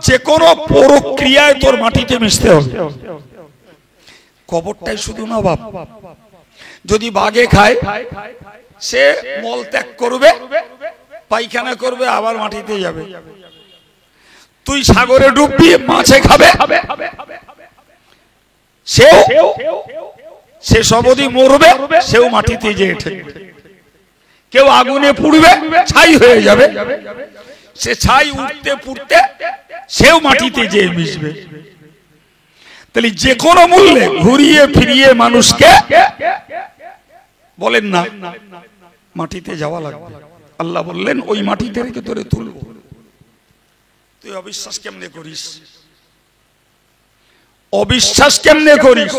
যে কোনো প্রক্রিয়ায় তোর মাটিতে মিশতে হবে। কবরটাই শুধু না বাপ, যদি বাঘে খায় সে মল ত্যাগ করবে, পায়খানা করবে, আবার মাটিতে যাবে। তুই সাগরে ডুববি, মাছে খাবে, সে সবদি মরবে, সেও মাটিতে যেয়ে ঠেকবে। কেউ আগুনে পুড়বে, ছাই হয়ে যাবে, সে ছাই উঠতে পুড়তে সেও মাটিতে যেয়ে মিশবে। তাহলে যে কোনো মূল্যে ঘুরিয়ে ফিরিয়ে মানুষকে বলেন না মাটিতে যাওয়া লাগবে। আল্লাহ বললেন ওই মাটিতে রেখে তোরে তুলবো। তুই অবিশ্বাস কেমনে করিস? অবিশ্বাস কেমনে করিস?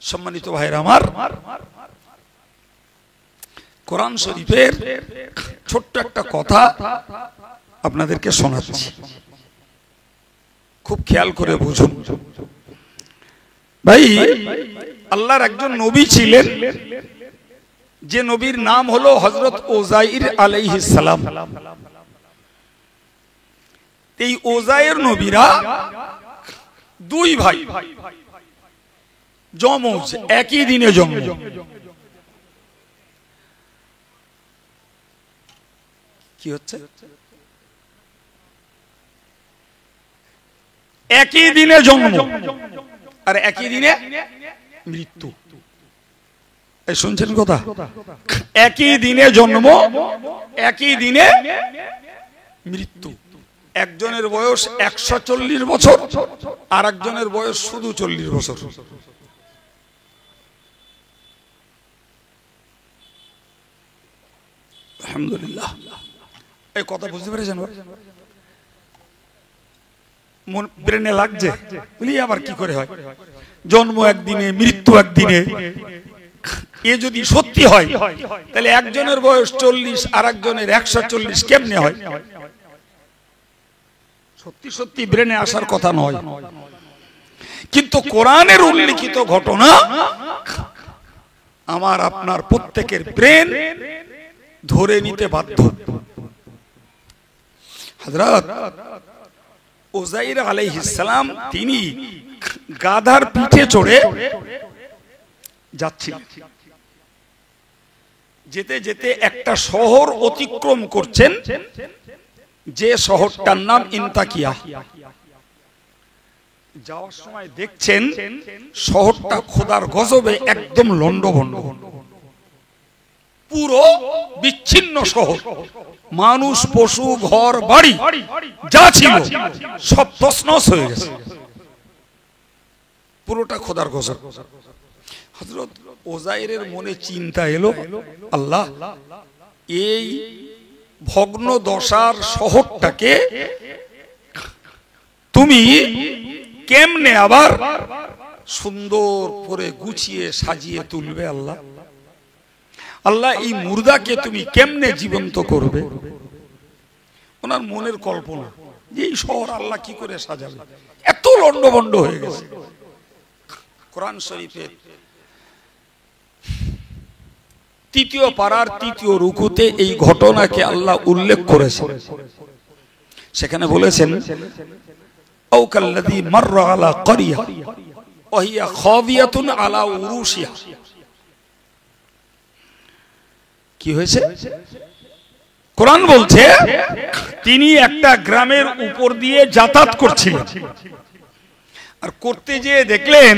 সম্মানিত ভাইরা আমার, কোরআন শরীফের ছোট্ট একটা কথা আপনাদেরকে শোনাচ্ছি, খুব খেয়াল করে বুঝুন। ভাই, আল্লাহর একজন নবী ছিলেন, যে নবীর নাম হলো হযরত উযাইর আলাইহিস সালাম। এই উযাইর নবীরা দুই ভাই, যমজ, একই দিনে জন্ম। কি হচ্ছে? একই দিনে জন্ম আর একই দিনে মৃত্যু। এই শুনছেন কথা? একই দিনে জন্ম, একই দিনে মৃত্যু। একজনের বয়স 140 বছর আর একজনের বয়স শুধু 40 বছর। আলহামদুলিল্লাহ। এই কথা বুঝতে পেরেছেন? মন ব্রেনে লাগছে, বলি আবার কি করে হয়? জন্ম একদিনে, মৃত্যু একদিনে। এ যদি সত্যি হয় তাহলে একজনের বয়স 40 আর একজনের 140 কেমনে হয়? সত্যি সত্যি ব্রেনে আসার কথা নয়। কিন্তু কোরআনের উল্লেখিত ঘটনা আমার আপনার প্রত্যেকের ব্রেন ধরে নিতে বাধ্য। হযরত উযাইর আলাইহিস সালাম তিনি গাধার পিঠে চড়ে যাচ্ছিলেন। যেতে যেতে একটা শহর অতিক্রম করছেন, যে শহরটার নাম ইনতাকিয়া। যাওয়ার সময় দেখছেন শহরটা খোদার গজবে একদম লন্ডভন্ড, পুরো বিচ্ছিন্ন শহর। মানুষ, পশু, ঘর বাড়ি যা ছিল সব তছনছ হয়ে গেছে, পুরোটা খোদার গজব। হযরত উযাইরের মনে চিন্তা এলো, আল্লাহ, এই ভগ্ন দশার শহরটাকে তুমি কেমনে আবার সুন্দর করে গুছিয়ে সাজিয়ে তুলবে? আল্লাহ, আল্লাহ, এই মুর্দাকে তুমি কেমনে জীবন্ত করবে? ওনার মনের কল্পনা যে এই শহর আল্লাহ কি করে সাজাবে, এত লন্ডভন্ড হয়ে গেছে। কোরআন শরীফের 3য় পারার 3য় রুকুতে এই ঘটনাকে আল্লাহ উল্লেখ করেছেন। সেখানে বলেছেন, আও কাল্লাযী মাররা আলা ক্বরিয়া ওয়া হিয়া খাবিয়াতুন আলা উরুশিহা। কি হয়েছে? কোরআন বলছে তিনি একটা গ্রামের উপর দিয়ে যাতায়াত করছিলেন, আর করতে যেয়ে দেখলেন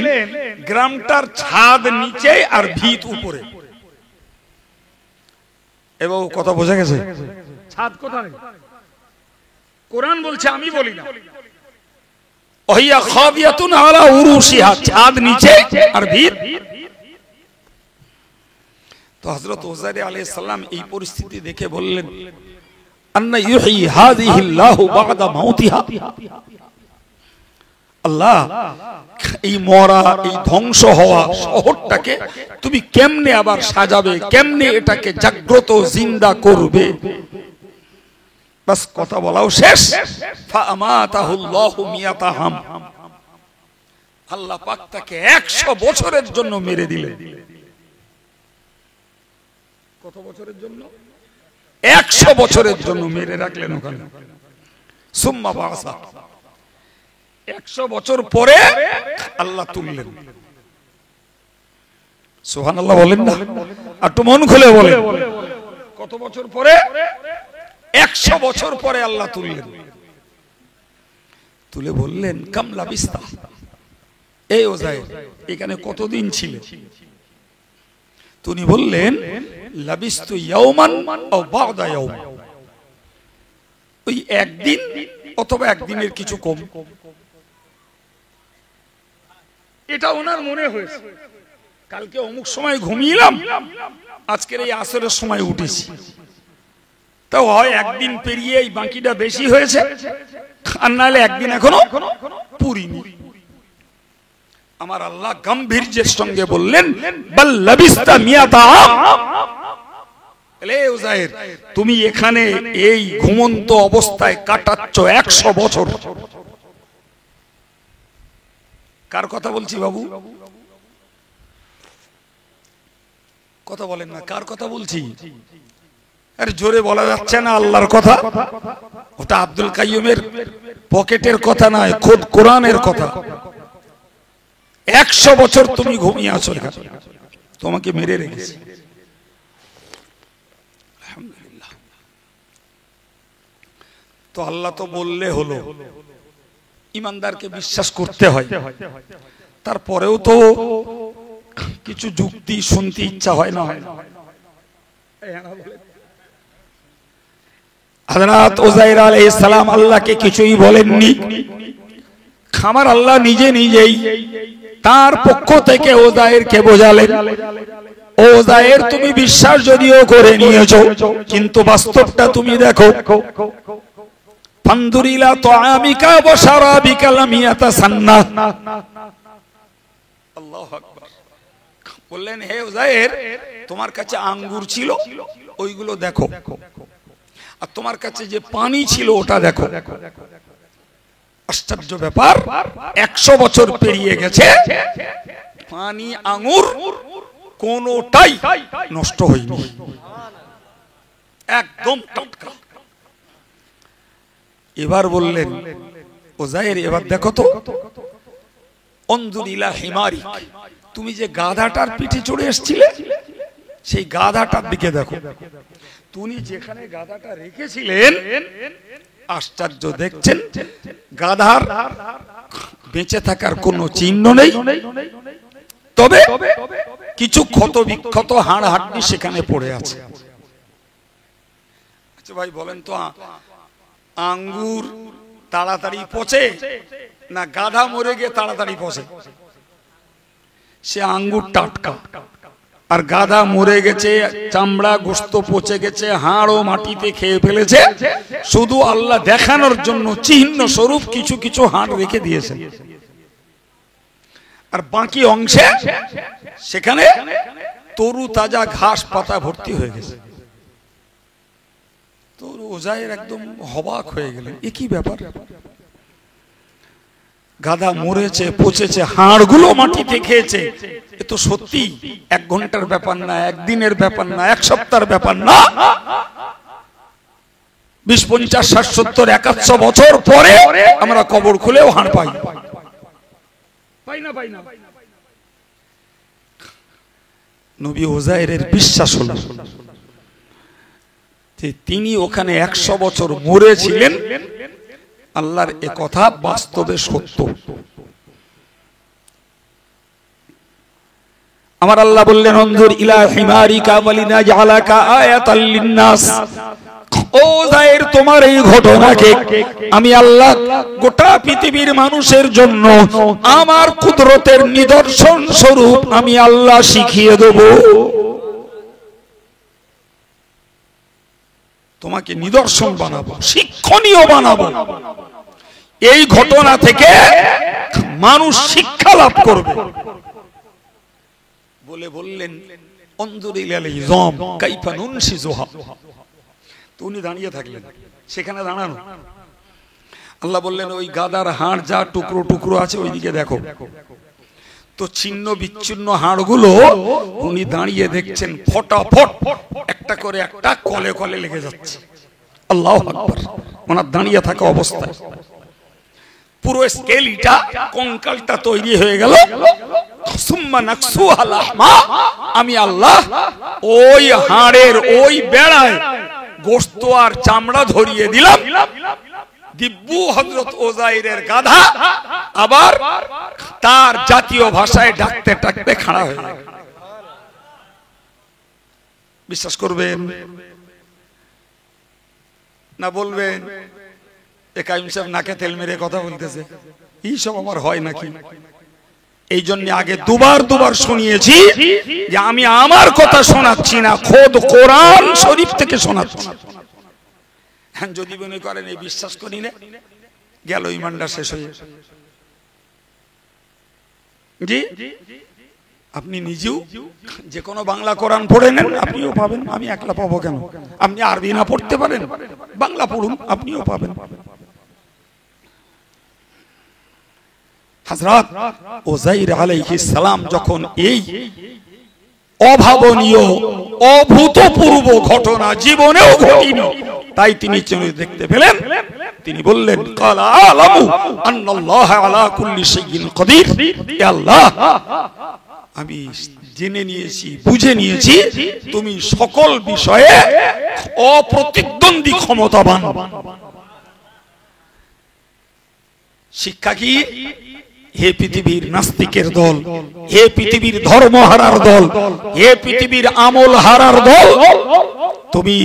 গ্রামটার ছাদ নিচে আর ভিত উপরে। এবং কথা বোঝা গেছে? ছাদ কোথায়? কোরআন বলছে, আমি বলি না। ওহিয়া খাবিয়াতুন আলা উরুশিহা, ছাদ নিচে আর ভিত। তো হযরত উযাইর আলাইহিস সালাম এই পরিস্থিতি দেখে বললেন, আন্না ইউহয়ি হাযিহিল্লাহু বা'দা মাউতিহা। আল্লাহ, এই মরা, এই ধ্বংস হওয়া শহরটাকে তুমি কেমনে আবার সাজাবে, কেমনে এটাকে জাগ্রত জিন্দা করবে? বাস কথা বলাও শেষ। ফাআমাতাহুল্লাহু মিয়াতা হাম। আল্লাহ পাক তাকে 100 বছরের জন্য মেরে দিলেন। কত বছরের জন্য? 100 বছরের জন্য মেরে রাখলেন ওখানে। সুম্মা বাসা, 100 বছর পরে আল্লাহ তুললেন। সুবহানাল্লাহ বলেন না? একটু মন খুলে বলেন, কত বছর পরে? 100 বছর পরে আল্লাহ তুললেন। তুলে বললেন, কাম লাবিস্তা, এই উযাইর এখানে কতদিন ছিলে? তিনি বললেন, লাবিস্তু ইয়াওমান আও বা'দা ইয়াওম। ওই একদিন অথবা একদিনের কিছু কম, এটা ওনার মনে হয়েছে। কালকে অমুক সময় ঘুমিয়েলাম, আজকের এই আসরের সময় উঠেছি, তাও হয় একদিন পেরিয়ে এই বাকিটা বেশি হয়েছে, আর নাহলে একদিন এখনো পুরিনি। আমার আল্লাহ গাম্ভীর্যের সঙ্গে বললেন, বাল লাবিস্তা মিয়াতা আম, উযায়ের তুমি এখানে এই ঘুমন্ত অবস্থায় কাটাচ্ছ 100 বছর। কার কথা বলছি বাবু? কথা বলেন না, কার কথা বলছি? আরে জোরে বলা যাচ্ছে না আল্লাহর কথা। ওটা আব্দুল কাইয়ুমের পকেটের কথা নয়, খোদ কোরআনের কথা। 100 বছর তুমি ঘুমিয়ে আছো, তোমাকে মেরে রেখেছি। আলহামদুলিল্লাহ। তো আল্লাহ তো বললে হলো, ইমানদারকে বিশ্বাস করতে হয়, তারপরেও তো কিছু যুক্তি শুনতে ইচ্ছা হয় না? হযরত উযাইর আলাইহিস সালাম আল্লাহকে কিছুই বলেননি। আমার আল্লাহ নিজে নিজেই তার পক্ষ থেকে উযাইরকে বোঝালেন, উযাইর তুমি বিশ্বাস যদিও করে নিয়েছো, কিন্তু বাস্তবটা তুমি দেখো। ফানদুরিলা তুআমিকা ওয়া শারাবিকা লাম ইয়াতাসান্না। আল্লাহু আকবার। বললেন, হে উযাইর, তোমার কাছে আঙ্গুর ছিল, ওইগুলো দেখো, আর তোমার কাছে যে পানি ছিল ওটা দেখো। আশ্চর্য ব্যাপার, 100 বছর পেরিয়ে গেছে, পানি আঙ্গুর কোনটাই নষ্ট হয়নি, একদম টাটকা। এবার বললেন, উযাইর এবার দেখো তো, অনজুর ইলা হিমারি, তুমি যে গাধাটার পিঠে চড়ে এসেছিলে সেই গাধাটার দিকে দেখো। তুমি যেখানে গাধাটা রেখেছিলেন, আশ্চর্য দেখছেন, গাধার বেঁচে থাকার কোনো চিহ্ন নেই, তবে কিছু ক্ষত বিক্ষত হাড় হাড্ডি সেখানে পড়ে আছে। আচ্ছা ভাই বলেন তো, আঙ্গুর তাড়াতাড়ি পচে না গাধা মরে গিয়ে তাড়াতাড়ি পচে? সে আঙ্গুর টাটকা, আর গাধা মরে গেছে, চামড়া গোস্ত পচে গেছে, হাড়ও মাটিতে খেয়ে ফেলেছে। শুধু আল্লাহ দেখানোর জন্য চিহ্ন স্বরূপ কিছু কিছু হাড় রেখে দিয়েছে, আর বাকি অংশে সেখানে তরু তাজা ঘাস পাতা ভর্তি হয়ে গেছে। তো উযাইর একদম হবাক হয়ে গেলেন, এ কি ব্যাপার? গাধা মরেছে, পচেছে, হাড়গুলো মাটিতে খেয়েছে, এ তো সত্যি 1 ঘন্টার ব্যাপার না, 1 দিনের ব্যাপার না, 1 সপ্তাহের ব্যাপার না, 20, 50, 60, 70, 100 বছর পরে আমরা কবর খুলেও হাড় পাই না। নবী উযাইরের বিশ্বাস হলো যে তিনি ওখানে 100 বছর মরেছিলেন, আল্লাহর এ কথা বাস্তবে সত্য। আমার আল্লাহ বললেন, অনজুর ইলা হিমারিকা ওয়ালিনাজআলাকা আয়াতাল লিন্নাস। ও উযাইর, তোমার এই ঘটনাকে আমি আল্লাহ গোটা পৃথিবীর মানুষের জন্য আমার কুদরতের নিদর্শন স্বরূপ আমি আল্লাহ শিখিয়ে দেব। তোমাকে নিদর্শন বানাবো, শিক্ষণীয় বানাবো। এই ঘটনা থেকে মানুষ শিক্ষা লাভ করবে বলে বললেন, অনজুর ইলাল ইযাম কাইফা নুনশিজুহা। তো উনি দাঁড়িয়ে থাকলেন, সেখানে দাঁড়ানো। আল্লাহ বললেন, ওই গাদার হাড় যা টুকরো টুকরো আছে ওইদিকে দেখো। তো ছিন্ন বিচ্ছিন্ন হাড়গুলো উনি দাঁড়িয়ে দেখছেন, ফটাফট একটা করে একটা কলে কলে লেগে যাচ্ছে। আল্লাহু আকবার। ওনার দাঁড়িয়ে থাকা অবস্থায় পুরো স্কেলিটা, কঙ্কালটা তৈরি হয়ে গেল। সুম্মা নাকসুহা লাহমা, আমি আল্লাহ ওই হাড়ের ওই বেড়ায় গোশত আর চামড়া ধরিয়ে দিলাম। দিব্যু হযরত উযাইরের গাধা আবার তার জাতীয় ভাষায় ডাকতে ডাকতে খাড়া হয়ে গেল। বিশ্বাস করবেন না বলবেন এ কাইম সাহেব নাকে তেল মেরে কথা বলতেছে, এইসব আমার হয় নাকি? এই জন্য আগে দুবার শুনিয়েছি যে আমি আমার কথা শোনাচ্ছি না, খোদ কোরআন শরীফ থেকে শোনাচ্ছি। যদি মনে করেন এই বিশ্বাস করি না, গেল ইমানটা শেষ হয়ে। জি, আপনি নিজেও যে কোনো বাংলা কোরআন পড়ে নেন, আপনিও পাবেন। আমি একলা পাবো কেন? আপনি আরবি না পড়তে পারেন, বাংলা পড়ুন, আপনিও পাবেন। হযরত উযাইর আলাইহিস সালাম যখন এই অভাবনীয় অভূতপূর্ব ঘটনা জীবনেও ঘটেনি, তাই তিনি দেখতে পেলেন, তিনি বললেন ক্বালা আলামু আন্নাল্লাহ আলা কুল্লি শাইইন কাদির। হে আল্লাহ, আমি জেনে নিয়েছি, বুঝে নিয়েছি তুমি সকল বিষয়ে অপ্রতিদ্বন্দ্বী ক্ষমতাবান। শিক্ষা কি? হে পৃথিবীর নাস্তিকের দল, হে পৃথিবীর ধর্ম হারার দল, হে পৃথিবীর আমল হারার দল, তুমি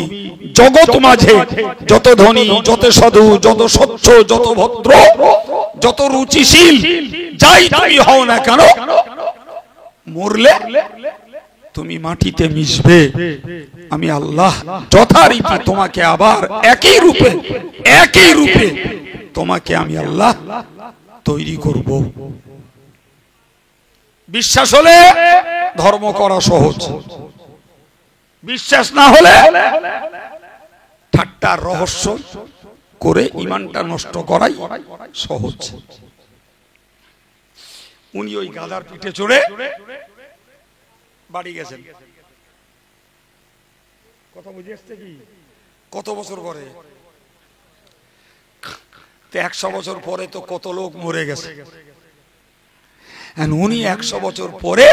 জগৎ মাঝে যত ধনী, যত সাধু, যত স্বচ্ছ, যত ভদ্র, যত রুচিশীল যাই তুমি হও না কেন, মরলে তুমি মাটিতে মিশবে। আমি আল্লাহ যথারীতি তোমাকে আবার একই রূপে তোমাকে আমি আল্লাহ তৈরি করব। বিশ্বাস হলে ধর্ম করা সহজ, বিশ্বাস না হলে ঠাট্টার রহস্য করে ইমানটা নষ্ট করাই সহজ। উনি ওই গাধার পিঠে চড়ে বাড়ি গেছেন। কথা বুঝে আসছে কি? কত বছর পরে? 100 বছর পরে তো কত লোক মরে গেছে। উনি 100 বছর পরে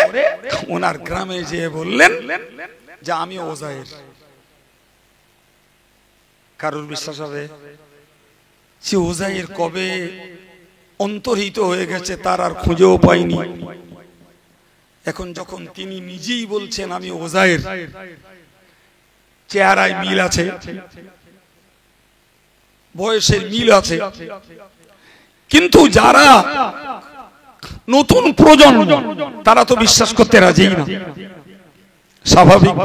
ওনার গ্রামে যেয়ে বললেন যে আমি উযাইর। কারোর বিশ্বাস হবে? সে উযাইর কবে অন্তর্হিত হয়ে গেছে তার আর খুঁজেও পাইনি। এখন যখন তিনি নিজেই বলছেন আমি উযাইর, চেহারায় মিল আছে, বয়সের মিল আছে, কিন্তু যারা নতুন প্রজন্ম তারা তো বিশ্বাস করতে রাজি না। স্বাভাবিক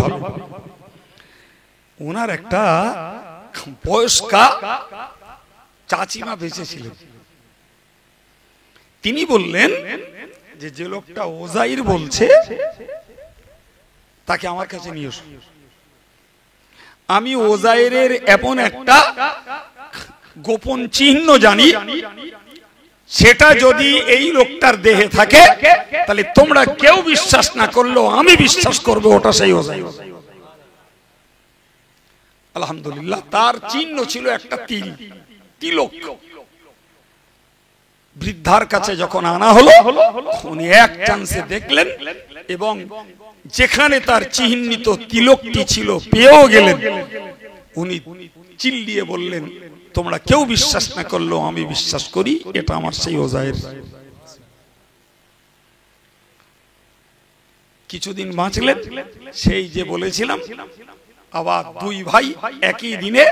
ওনার একটা বয়স্কা চাচিমা বেঁচে ছিলেন। তিনি বললেন যে লোকটা উযাইর বলছে তাকে আমার কাছে নিয়ে এসো। আমি উযাইরের এমন একটা গোপন চিহ্ন জানি, সেটা যদি এই লোকটার দেহে থাকে তাহলে তোমরা কেউ বিশ্বাস না করলেও আমি বিশ্বাস করব ওটা সেই উযাইর। আলহামদুলিল্লাহ, তার চিহ্ন ছিল একটা তিলক। বৃদ্ধার কাছে যখন আনা হলো, উনি এক চান্সে দেখলেন এবং যেখানে তার চিহ্নিত তিলকটি ছিল পেয়েও গেলেন। উনি চিল্লিয়ে বললেন, তোমরা কেউ বিশ্বাস না করলেও আমি বিশ্বাস করি এটা আমার সেই উযাইর। কিছুদিন বাঁচলেন, সেই যে বলেছিলাম আবার দুই ভাই একই দিনে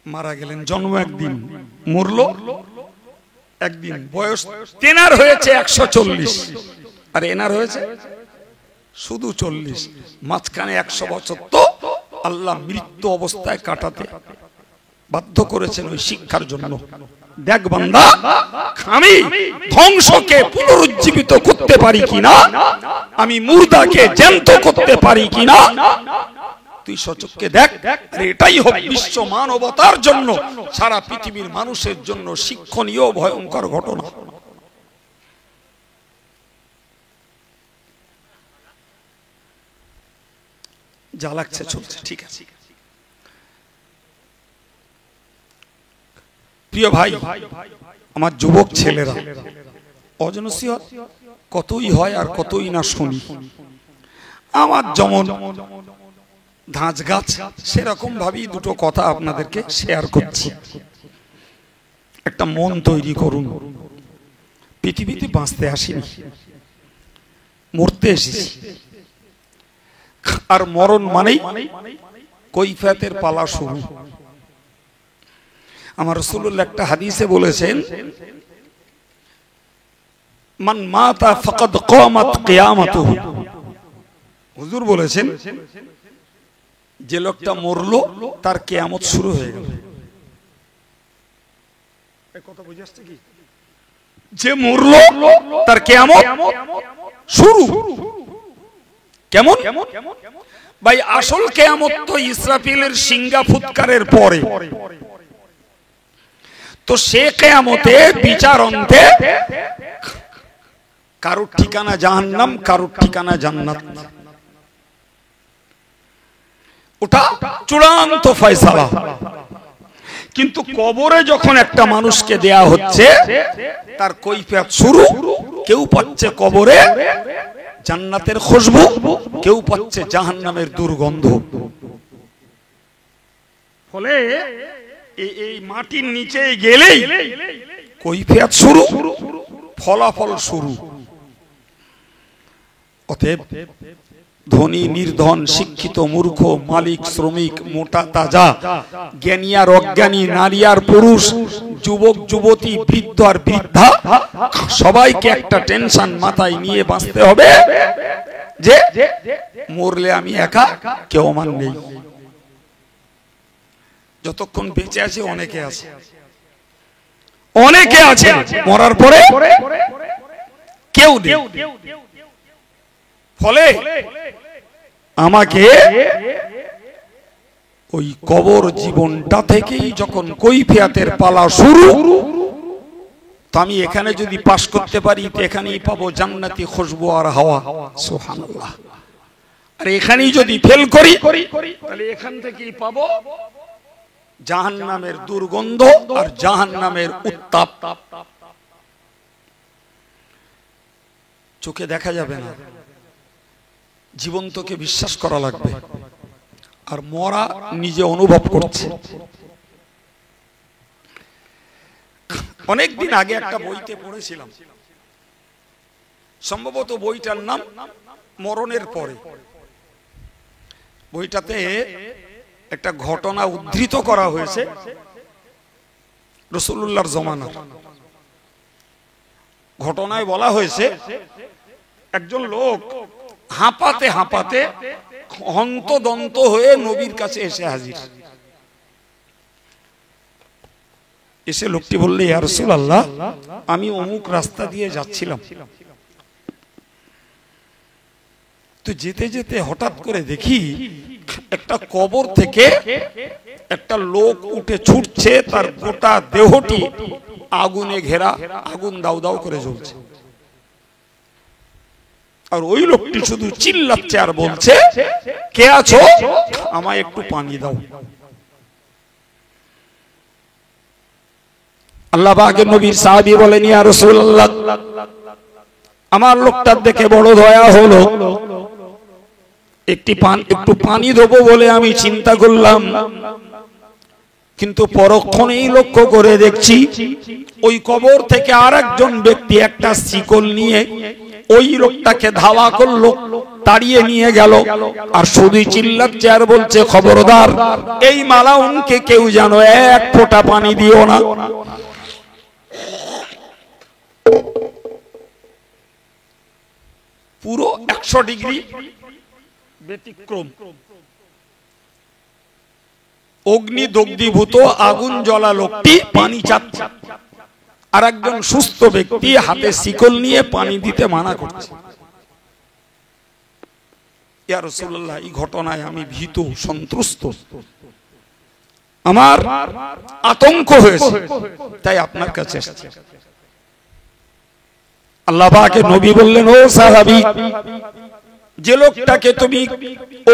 মারা গেলেন। জন্ম একদিন, মরল একদিন। বয়স তেনার হয়েছে 140 আর এনার হয়েছে শুধু 40। মাঝখানে 100 বছর তো আল্লাহ মৃত্যু অবস্থায় কাটাতে বাধ্য করেছেন ওই শিক্ষার জন্য। দেখ বান্দা, আমি ধ্বংসকে পুনরুজ্জীবিত করতে পারি কিনা, আমি মুর্দাকে জ্যান্ত করতে পারি কিনা, তুই সচক্ষে দেখ। এটাই হোক বিশ্ব মানবতার জন্য, সারা পৃথিবীর মানুষের জন্য শিক্ষণীয় ভয়ঙ্কর ঘটনা। যা লাগছে চলছে, ঠিক আছে। প্রিয় ভাই, আমার যুবক ছেলেরা, অজনসিহত কতই হয় আর কতই না শুনি। আমার যেমন ধাঁচ গাছ, সেরকম ভাবেই দুটো কথা আপনাদেরকে শেয়ার করছি। একটা মন তৈরি করুন। পৃথিবীতে বাঁচতে আসিনি, মরতে এসেছি। আর মরণ মানেই কৈফিয়তের পালা শুরু। আমার রাসূলুল্লাহ একটা হাদিসে বলেছেন, মান মাতা ফাকাদ কামাত কিয়ামাতুহু। হুজুর বলেছেন, যে লোকটা মরলো তার কিয়ামত শুরু হয়ে গেল। এই কথা বুঝে আসছে কি? যে মরলো তার কিয়ামত শুরু। কেমন ভাই? আসল কিয়ামত তো ইসরাফিলের সিংহা ফুৎকারের পরে। তো সে কিয়ামতে বিচার অন্তে কারোর ঠিকানা জাহান্নাম, কারোর ঠিকানা জান্নাত। ওটা চূড়ান্ত ফয়সালা। কিন্তু কবরে যখন একটা মানুষকে দেয়া হচ্ছে, তার কৈফিয়ত শুরু। কেউ পাচ্ছে কবরে জান্নাতের খুশবু, কেউ পাচ্ছে জাহান্নামের দুর্গন্ধ। ফলে এই মাটির নিচে গেলেই কৈফিয়ত শুরু, ফলাফল শুরু। অতএব ধনী নির্ধন, শিক্ষিত মূর্খ, মালিক শ্রমিক, মোটা তাজা, জ্ঞানী আর অজ্ঞানী, নারী আর পুরুষ, যুবক যুবতী, বৃদ্ধ আর বৃদ্ধা, সবাইকে একটা টেনশন মাথায় নিয়ে বাঁচতে হবে যে মরলে আমি একা, কেউ আমার নেই। যতক্ষণ বেঁচে আছে অনেকে আছে, অনেকে আছে মরার পরে কেউ নেই। ফলে আমাকে ওই কবর জীবনটা থেকেই যখন কৈফিয়তের পালা শুরু, তো আমি এখানে যদি পাশ করতে পারি তো এখানেই পাবো জান্নাতি খুশবু আর হাওয়া। সুবহানাল্লাহ। আর এখানেই যদি ফেল করি তাহলে এখান থেকেই পাবো জাহান্নামের দুর্গন্ধ আর জাহান্নামের উত্তাপ। চোখে দেখা যাবে না, জীবন্তকে বিশ্বাস করা লাগবে। আর মরা নিজে অনুভব করছে। অনেকদিন আগে একটা বইতে পড়েছিলাম, সম্ভবত বইটার নাম মরণের পরে। বইটাতে একটা ঘটনা উদ্ধৃত করা হয়েছে রাসূলুল্লাহর জমানার। ঘটনায় বলা হয়েছে, একজন লোক হাঁপাতে হাঁপাতে হন্তদন্ত হয়ে নবীর কাছে এসে হাজির। এসে লোকটি বললে, ইয়া রাসূলুল্লাহ, আমি অমুক রাস্তা দিয়ে যাচ্ছিলাম, তো যেতে যেতে হঠাৎ করে দেখি একটা কবর থেকে একটা লোক উঠে ছুটছে, তার গোটা দেহটি আগুনে ঘেরা, আগুন দাউ দাউ করে জ্বলছে। আর ওই লোকটি শুধু চিল্লাচ্ছে আর বলছে, কে আছো, আমায় একটু পানি দাও। আল্লাহ পাকের নবীর সাহাবী বলেন, ইয়া রাসূলুল্লাহ, আমার লোকটার দেখে বড় দয়া হলো, একটু পানি দেবো বলে আমি চিন্তা করলাম, কিন্তু পরক্ষণেই লক্ষ্য করে দেখছি ওই কবর থেকে আরেকজন ব্যক্তি একটা শিকল নিয়ে ওই লোকটাকে ধাওয়া করলো, তাড়িয়ে নিয়ে গেল। আর শুধু চিল্লাচ্ছে আর বলছে, খবরদার এই মালাউনকে কেউ যেন এক ফোঁটা পানি দিও না। পুরো 100 ডিগ্রি ব্যতিক্রম। অগ্নি দগ্ধীভূত আগুন জ্বলা লোকটি পানি চাচ্ছে, আর একজন সুস্থ ব্যক্তি হাতে শিকল নিয়ে পানি দিতে মানা করছে। ইয়া রাসূলুল্লাহ, এই ঘটনায় আমি ভীত, সন্ত্রস্ত, আমার আতঙ্ক হয়েছে, তাই আপনার কাছে এসেছি। আল্লাহ পাকের নবী বললেন, ও সাহাবী, যে লোকটাকে তুমি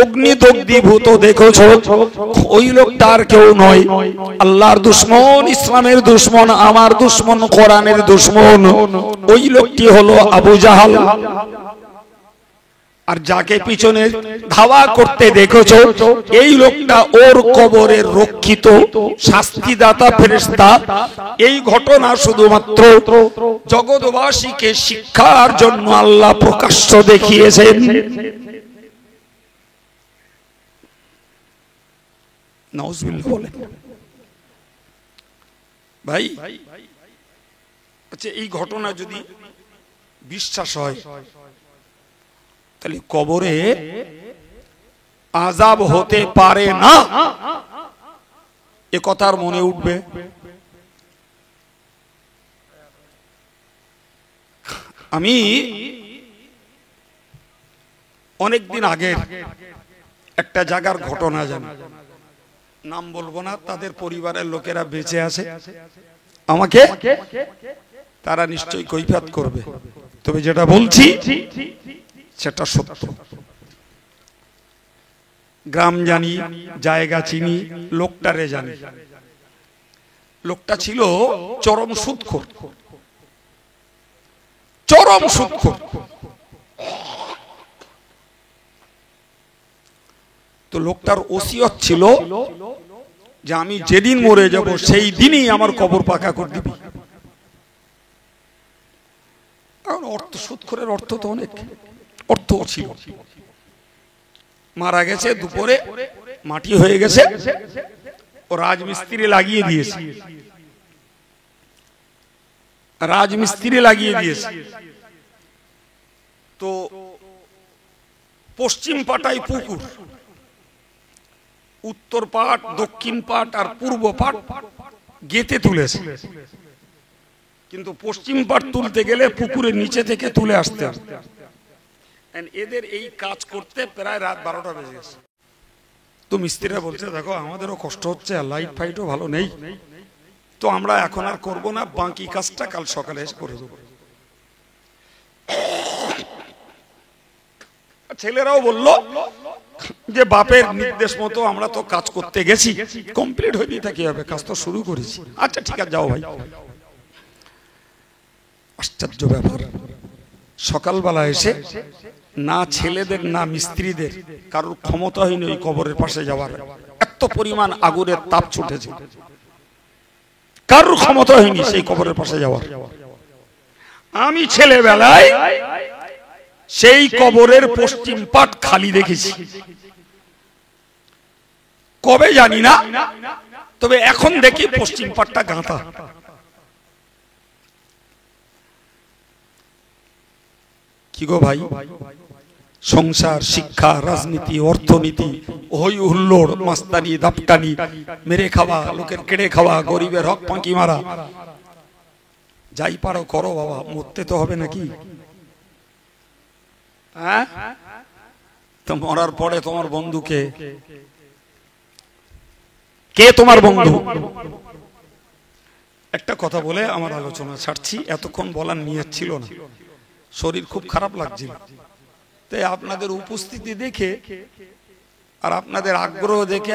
অগ্নিদগ্ধীভূত দেখেছো, ওই লোকটা আর কেউ নয়, আল্লাহর দুশমন, ইসলামের দুশমন, আমার দুশমন, কোরআনের দুশমন। ওই লোকটি হলো আবু জাহাল। আর যাকে পিছনে ধাওয়া করতে দেখেছো, এই লোকটা ওর কবরের রক্ষিত শাস্তিদাতা ফেরেশতা। এই ঘটনা শুধুমাত্র জগৎবাসীকে শিক্ষার জন্য আল্লাহ প্রকাশ্য দেখিয়েছেন। নাউজুবিল্লাহ বলেন। ভাই আচ্ছা, এই ঘটনা যদি বিশ্বাস হয় তাহলে কবরে আযাব হতে পারে না এ কথার মনে উঠবে? আমি অনেকদিন আগে একটা জায়গার ঘটনা জানি, নাম বলবো না, তাদের পরিবারের লোকেরা বেঁচে আছে, আমাকে তারা নিশ্চয়ই কৈফিয়ত করবে, তবে যেটা বলছি সেটা সত্য। গ্রাম জানি, জায়গা চিনি, লোকটারে জানি। লোকটা ছিল চরম সুদখোর, চরম সুদখোর। তো লোকটার ওসিয়ত ছিল যে আমি যেদিন মরে যাব সেই দিনই আমার কবর পাকা করে দিবি। অর্থ, সুদখোরের অর্থ তো অনেক অর্থ ছিল। মারা গেছে, দুপুরে মাটি হয়ে গেছে, ও রাজমিস্ত্রি লাগিয়ে দিয়েছে, রাজমিস্ত্রি লাগিয়ে দিয়েছে। তো পশ্চিম পাটায় পুকুর, উত্তর পাট, দক্ষিণ পাট আর পূর্ব পাট গেতে তুলেছে, কিন্তু পশ্চিম পাট তুলতে গেলে পুকুরের নিচে থেকে তুলে আসতে আসতে এদের এই কাজ করতে প্রায় রাত 12টা বেজে গেছে। তো মিস্ত্রিরা বলছে দেখো আমাদেরও কষ্ট হচ্ছে, আর লাইট ফাইটও ভালো নেই, তো আমরা এখন আর করবো না, বাকি কাজটা কাল সকালে এসে করে দেবো। ছেলেরাও বলল যে বাপের নির্দেশ মতো আমরা তো কাজ করতে গেছি, কমপ্লিট হয়ে দিয়ে কি হবে, কাজ তো শুরু করেছি, আচ্ছা ঠিক আছে যাও ভাই। আশ্চর্য ব্যাপার, সকালবেলা এসে না ছেলেদের না মিস্ত্রিদের কারোর ক্ষমতা হয়নি ওই কবরের পাশে যাওয়ার, এত পরিমাণ আগুনের তাপ ছুটেছে, কারোর ক্ষমতা হয়নি সেই কবরের পাশে যাওয়ার। আমি ছেলেবেলায় সেই কবরের পশ্চিম পাট খালি দেখেছি, কবে জানি না, তবে এখন দেখি পশ্চিম পাটটা গাঁথা। কি গো ভাই, সংসার, শিক্ষা, রাজনীতি, অর্থনীতি, হই হুল্লোড়, মাস্তানি, দাপটানি, মেরে খাওয়া, লোকের কেড়ে খাওয়া, গরিবের হক পাঁকি মারা, যাই পারো করো বাবা, মরতে তো হবে নাকি? হ্যাঁ, তো মরার পরে তোমার বন্ধুকে কে তোমার বন্ধু? একটা কথা বলে আমার আলোচনা ছাড়ছি, এতক্ষণ বলার নিয়ত ছিল না, শরীর খুব খারাপ লাগছিল, তাই আপনাদের উপস্থিতি দেখে আর আপনাদের আগ্রহ দেখে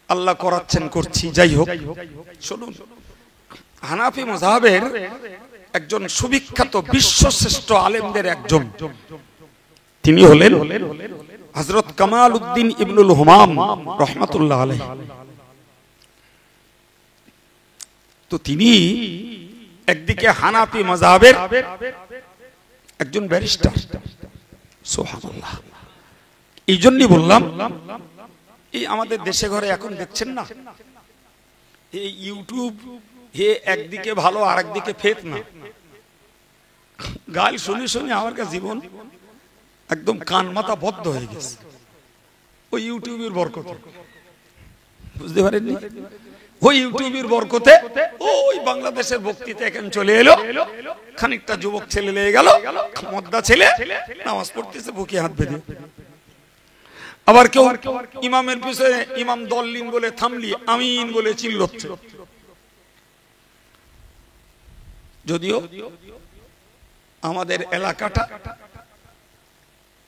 আল্লাহ করাচ্ছেন করছি। যাই হোক, শুনুন, হানাফি মাযহাবের একজন সুবিখ্যাত বিশ্বশ্রেষ্ঠ আলেমদের একজন, তিনি হলেন হযরত কামাল উদ্দিন ইবনুল হুমাম রাহমাতুল্লাহ আলাইহি। তো তিনি একদিকে হানাফি মাযহাবের একজন ব্যারিস্টার, সুবহানাল্লাহ। এই জন্যই বললাম, এই আমাদের দেশে ঘরে এখন দেখছেন না, এই ইউটিউব হে একদিকে ভালো আর একদিকে ফিতনা, গাল শুনে শুনে আমার কাছে জীবন একদম কান মাথা বদ্ধ হয়ে গেছে ওই ইউটিউবের বরকতে, বুঝতে পারেননি? ওই ইউটিউবের বরকতে ওই বাংলাদেশের বক্তৃতা এখন চলে এলো, খানিকটা যুবক ছেলে লেগে গেল, মদ্দা ছেলে নামাজ পড়তেছে বুকে হাত বেঁধে, আবার কেউ ইমামের পিছনে ইমাম দল্লিন বলে থামলি, আমিন বলে চিল্লাচ্ছে। যদিও আমাদের এলাকাটা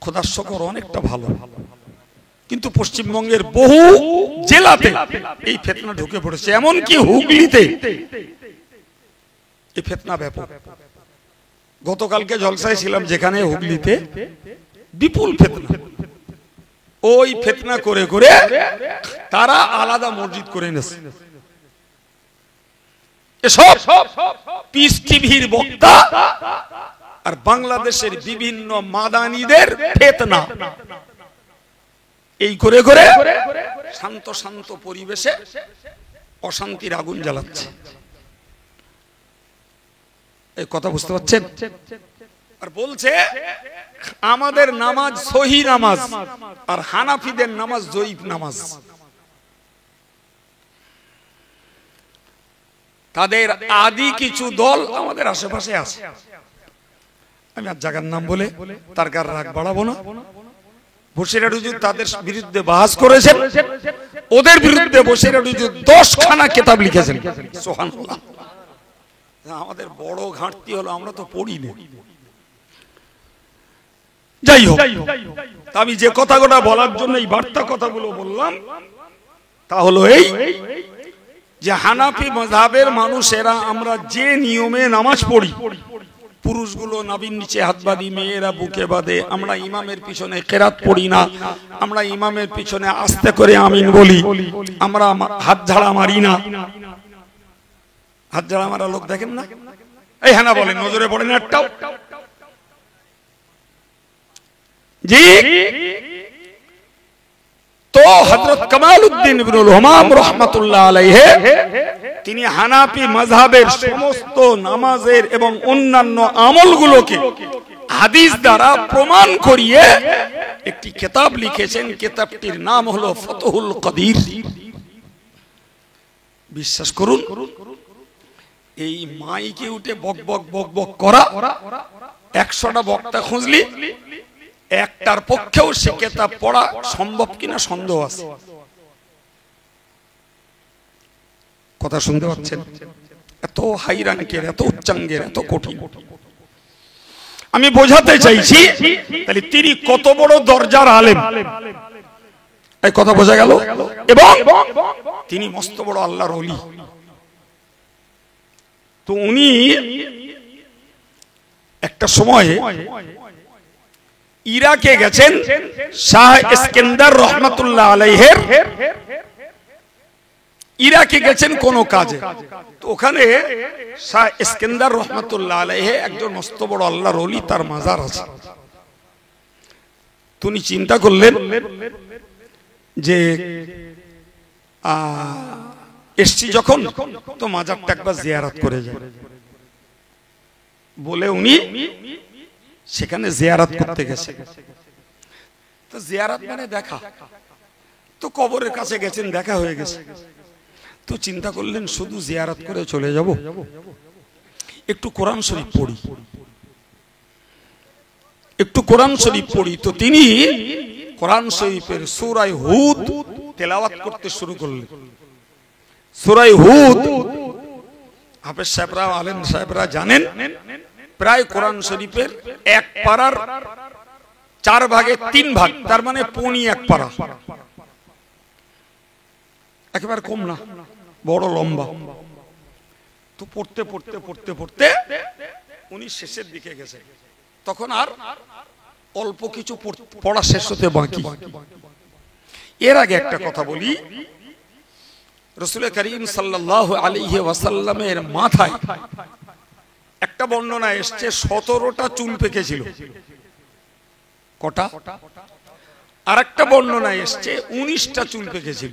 খোদার শকর অনেকটা ভালো, কিন্তু পশ্চিমবঙ্গের বহু জেলাতে এই ফিতনা ঢুকে পড়েছে, এমনকি হুগলিতে এই ফিতনা ব্যাপক। গতকালকে জলসায় ছিলাম যেখানে, হুগলিতে বিপুল ফিতনা, ওই ফিতনা করে করে তারা আলাদা মসজিদ করে নিয়েছে। এসব পিস টিভির বক্তা আর বাংলাদেশের বিভিন্ন মাদানীদের ফিতনা, এই করে করে শান্ত শান্ত পরিবেশে অশান্তির আগুন জ্বালাচ্ছে। এই কথা বুঝতে পারছেন? আর বলছে আমাদের নামাজ সহি নামাজ, আর হানাফিদের নামাজ জয়ীফ নামাজ। তাদের আদি কিছু দল আমাদের আশেপাশে আছে, আমি আর জায়গার নাম বলে তার গার রাগ বাড়াবো না। বসিরহাট হুজুর তাদের বিরুদ্ধে বাহাস করেছেন, ওদের বিরুদ্ধে বসিরহাট হুজুর 10 খানা কিতাব লিখেছেন। সুবহানাল্লাহ। আমাদের বড় ঘাটতি হলো আমরা তো পড়ি না। যাই হোক, আমি যে কথাগুলো বলার জন্য এই বার্তা কথাগুলো বললাম তা হলো এই যে হানাফি মাযহাবের মানুষেরা আমরা যে নিয়মে নামাজ পড়ি, পুরুষগুলো নাভির নিচে হাত বাঁধি, মেয়েরা বুকে বাঁধে, আমরা ইমামের পিছনে কেরাত পড়ি না, আমরা ইমামের পিছনে আস্তে করে আমিন বলি, আমরা হাত ঝাড়া মারি না। হাত ঝাড়া মারা লোক দেখেন না? এই হ্যাঁ না বলেন, নজরে পড়েন একটাও? জি। তো হযরত কামালউদ্দিন ইবনুল হুমাম রাহমাতুল্লাহ আলাইহি তিনি হানাফি মাযহাবের সমস্ত নামাজের এবং অন্যান্য আমলগুলোকে হাদিস দ্বারা প্রমাণ করিয়ে একটি কিতাব লিখেছেন। কিতাবটির নাম হলো ফতহুল কাদির। বিশ্বাস করুন, এই মাইকে উঠে বক বক বক বক করা, 100টা বক্তা খুঁজলি একটার পক্ষেও সে কিতাব পড়া সম্ভব কিনা সন্দেহ আছে। কথা শুনতে পাচ্ছেন? এত হাই রাঙ্কের, এত উচ্চাঙ্গের, এত কঠিন। আমি বোঝাতে চাইছি তাহলে তিনি কত বড় দরজার আলেম, এই কথা বোঝা গেল। এবং তিনি মস্ত বড় আল্লাহর ওলি। তো উনি একটা সময়ে ইরাকে গেছেন, শাহ ইস্কান্দার রহমাতুল্লাহ আলাইহির ইরাকে গেছেন কোন কাজে। তো ওখানে শাহ ইস্কান্দার রহমাতুল্লাহ আলাইহি একজন মস্ত বড় আল্লাহর ওলি, তার মাজার আছে। তিনি চিন্তা করলেন যে এসছি যখন, তো মাজারটা একবার জিয়ারত করে যায় বলে উনি সেখানে জিয়ারত করতে গেছে। তো জিয়ারত মানে দেখা, তো কবরের কাছে গেছেন, দেখা হয়ে গেছে। তো চিন্তা করলেন শুধু জিয়ারত করে চলে যাব, একটু কোরআন শরীফ পড়ি, একটু কোরআন শরীফ পড়ি। তো তিনি কোরআন শরীফের সূরা হুদ তেলাওয়াত করতে শুরু করলেন। সূরা হুদ হাফেজ সাহেবরা, আলেম সাহেবরা জানেন, প্রায় কোরআন শরীফের 1 পারার 4 ভাগে 3 ভাগ, তার মানে পৌনি 1 পারা, একেবারে কম না, বড় লম্বা। তো পড়তে পড়তে পড়তে পড়তে উনি শেষের দিকে গেছে। তখন আর অল্প কিছু পড়া শেষ হতে বাকি। এর আগে একটা কথা বলি, রাসূল করিম সাল্লাল্লাহু আলাইহি ওয়াসাল্লামের মাথায় একটা বর্ণনা এসছে 17টা চুল পেকেছিল। কটা? আর একটা বর্ণনা এসছে 19টা চুল পেকেছিল।